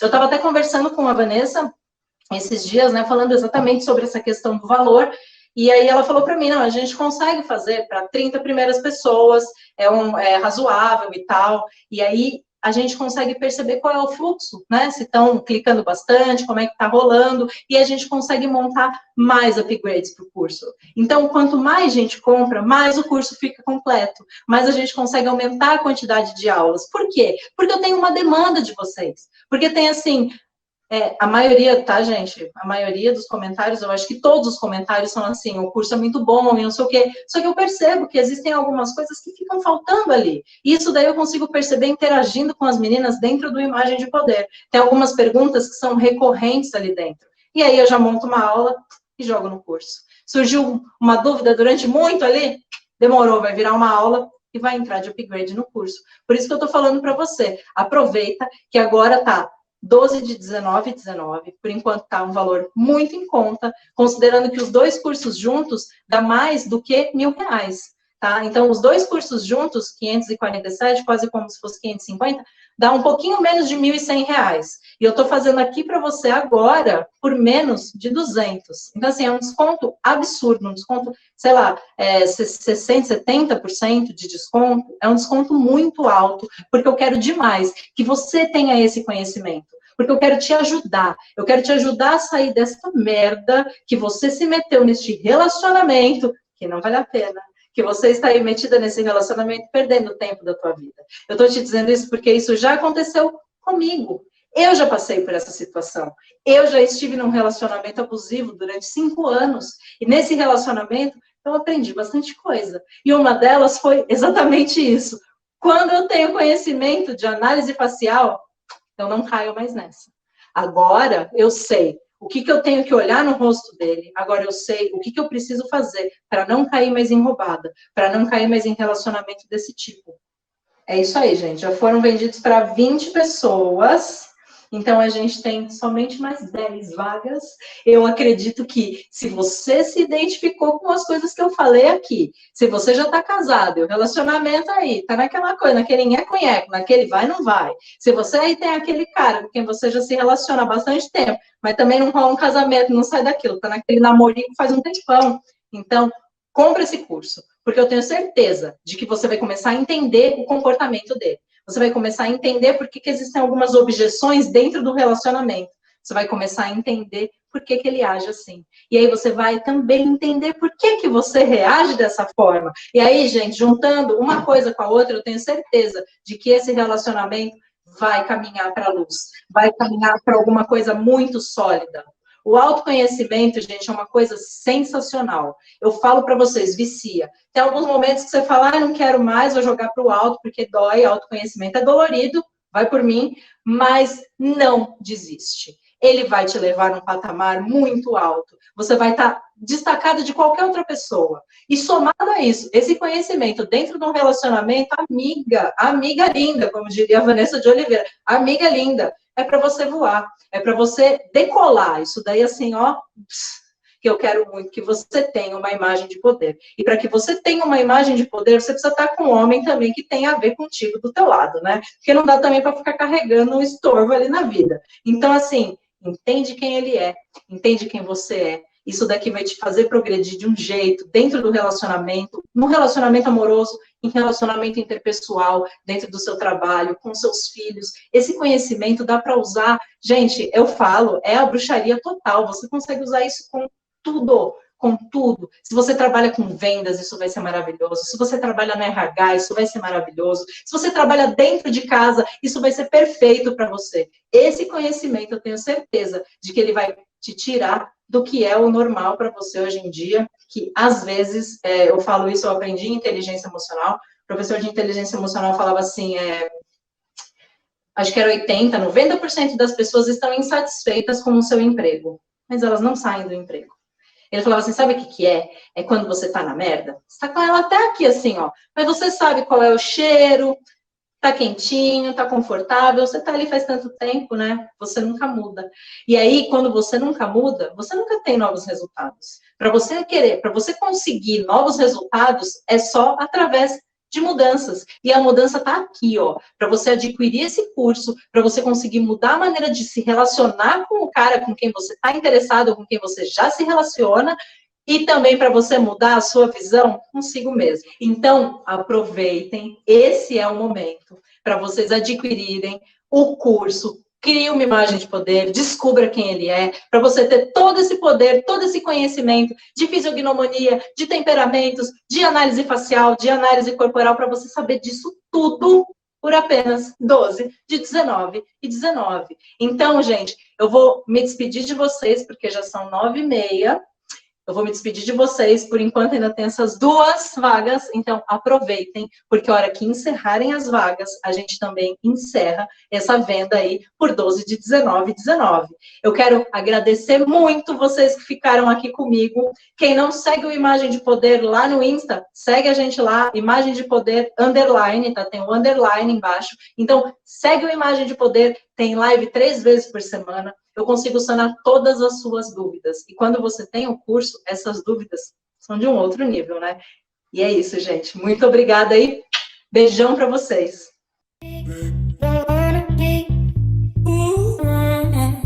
Eu estava até conversando com a Vanessa esses dias, né, falando exatamente sobre essa questão do valor. E aí ela falou para mim, não, a gente consegue fazer para 30 primeiras pessoas, é razoável e tal. E aí a gente consegue perceber qual é o fluxo, né? Se estão clicando bastante, como é que está rolando, e a gente consegue montar mais upgrades para o curso. Então, quanto mais gente compra, mais o curso fica completo, mais a gente consegue aumentar a quantidade de aulas. Por quê? Porque eu tenho uma demanda de vocês. Porque tem assim, a maioria, tá, gente? A maioria dos comentários, eu acho que todos os comentários são assim, o curso é muito bom e não sei o quê. Só que eu percebo que existem algumas coisas que ficam faltando ali. E isso daí eu consigo perceber interagindo com as meninas dentro do Imagem de Poder. Tem algumas perguntas que são recorrentes ali dentro. E aí eu já monto uma aula e jogo no curso. Surgiu uma dúvida durante muito ali? Demorou, vai virar uma aula e vai entrar de upgrade no curso. Por isso que eu tô falando para você. Aproveita que agora tá 12 de 19, por enquanto está um valor muito em conta, considerando que os dois cursos juntos dá mais do que R$1.000, tá? Então, os dois cursos juntos, 547, quase como se fosse 550, dá um pouquinho menos de R$1.100. E eu estou fazendo aqui para você agora por menos de 200. Então, assim, é um desconto absurdo, um desconto, sei lá, 60%, 70% de desconto, é um desconto muito alto, porque eu quero demais que você tenha esse conhecimento. Porque eu quero te ajudar a sair dessa merda que você se meteu neste relacionamento, que não vale a pena, que você está aí metida nesse relacionamento, perdendo o tempo da tua vida. Eu estou te dizendo isso porque isso já aconteceu comigo. Eu já passei por essa situação. Eu já estive num relacionamento abusivo durante 5 anos. E nesse relacionamento, eu aprendi bastante coisa. E uma delas foi exatamente isso. Quando eu tenho conhecimento de análise facial, eu não caio mais nessa. Agora, eu sei o que eu tenho que olhar no rosto dele. Agora, eu sei o que eu preciso fazer para não cair mais em roubada, para não cair mais em relacionamento desse tipo. É isso aí, gente. Já foram vendidos para 20 pessoas. Então, a gente tem somente mais 10 vagas. Eu acredito que, se você se identificou com as coisas que eu falei aqui, se você já está casado, e o relacionamento aí está naquela coisa, naquele nheco-nheco, naquele vai, não vai. Se você aí tem aquele cara com quem você já se relaciona há bastante tempo, mas também não rola um casamento, não sai daquilo, está naquele namorinho faz um tempão. Então, compra esse curso, porque eu tenho certeza de que você vai começar a entender o comportamento dele. Você vai começar a entender por que existem algumas objeções dentro do relacionamento. Você vai começar a entender por que ele age assim. E aí você vai também entender por que você reage dessa forma. E aí, gente, juntando uma coisa com a outra, eu tenho certeza de que esse relacionamento vai caminhar para a luz. Vai caminhar para alguma coisa muito sólida. O autoconhecimento, gente, é uma coisa sensacional. Eu falo para vocês, vicia. Tem alguns momentos que você fala, não quero mais, vou jogar para o alto, porque dói, autoconhecimento é dolorido, vai por mim, mas não desiste. Ele vai te levar num patamar muito alto. Você vai estar destacado de qualquer outra pessoa. E somado a isso, esse conhecimento dentro de um relacionamento, amiga linda, como diria a Vanessa de Oliveira, amiga linda, é para você voar, é para você decolar. Isso daí, assim, ó, que eu quero muito que você tenha uma imagem de poder. E para que você tenha uma imagem de poder, você precisa estar com um homem também que tenha a ver contigo do teu lado, né? Porque não dá também para ficar carregando um estorvo ali na vida. Então, assim, entende quem ele é, entende quem você é. Isso daqui vai te fazer progredir de um jeito, dentro do relacionamento, no relacionamento amoroso, em relacionamento interpessoal, dentro do seu trabalho, com seus filhos. Esse conhecimento dá para usar. Gente, eu falo, é a bruxaria total. Você consegue usar isso com tudo. Com tudo. Se você trabalha com vendas, isso vai ser maravilhoso. Se você trabalha no RH, isso vai ser maravilhoso. Se você trabalha dentro de casa, isso vai ser perfeito para você. Esse conhecimento, eu tenho certeza de que ele vai te tirar do que é o normal para você hoje em dia, que às vezes, eu falo isso, eu aprendi em inteligência emocional, o professor de inteligência emocional falava assim, acho que era 80%, 90% das pessoas estão insatisfeitas com o seu emprego, mas elas não saem do emprego. Ele falava assim, sabe o que que é? É quando você tá na merda, você tá com ela até aqui assim, ó, mas você sabe qual é o cheiro, tá quentinho, tá confortável, você tá ali faz tanto tempo, né? Você nunca muda. E aí, quando você nunca muda, você nunca tem novos resultados. Para você querer, para você conseguir novos resultados, é só através de mudanças. E a mudança tá aqui, ó, para você adquirir esse curso, para você conseguir mudar a maneira de se relacionar com o cara com quem você está interessado, com quem você já se relaciona, e também para você mudar a sua visão consigo mesmo. Então, aproveitem, esse é o momento para vocês adquirirem o curso. Crie uma imagem de poder, descubra quem ele é, para você ter todo esse poder, todo esse conhecimento de fisiognomonia, de temperamentos, de análise facial, de análise corporal, para você saber disso tudo por apenas 12 de 19,19. Então, gente, eu vou me despedir de vocês, porque já são 9h30. Eu vou me despedir de vocês, por enquanto ainda tem essas 2 vagas, então aproveitem, porque a hora que encerrarem as vagas, a gente também encerra essa venda aí por 12 de 19,19. Eu quero agradecer muito vocês que ficaram aqui comigo. Quem não segue o Imagem de Poder lá no Insta, segue a gente lá, Imagem de Poder _, tá? Tem o underline embaixo. Então, segue o Imagem de Poder, tem live 3 vezes por semana. Eu consigo sanar todas as suas dúvidas. E quando você tem o curso, essas dúvidas são de um outro nível, né? E é isso, gente. Muito obrigada aí. Beijão para vocês.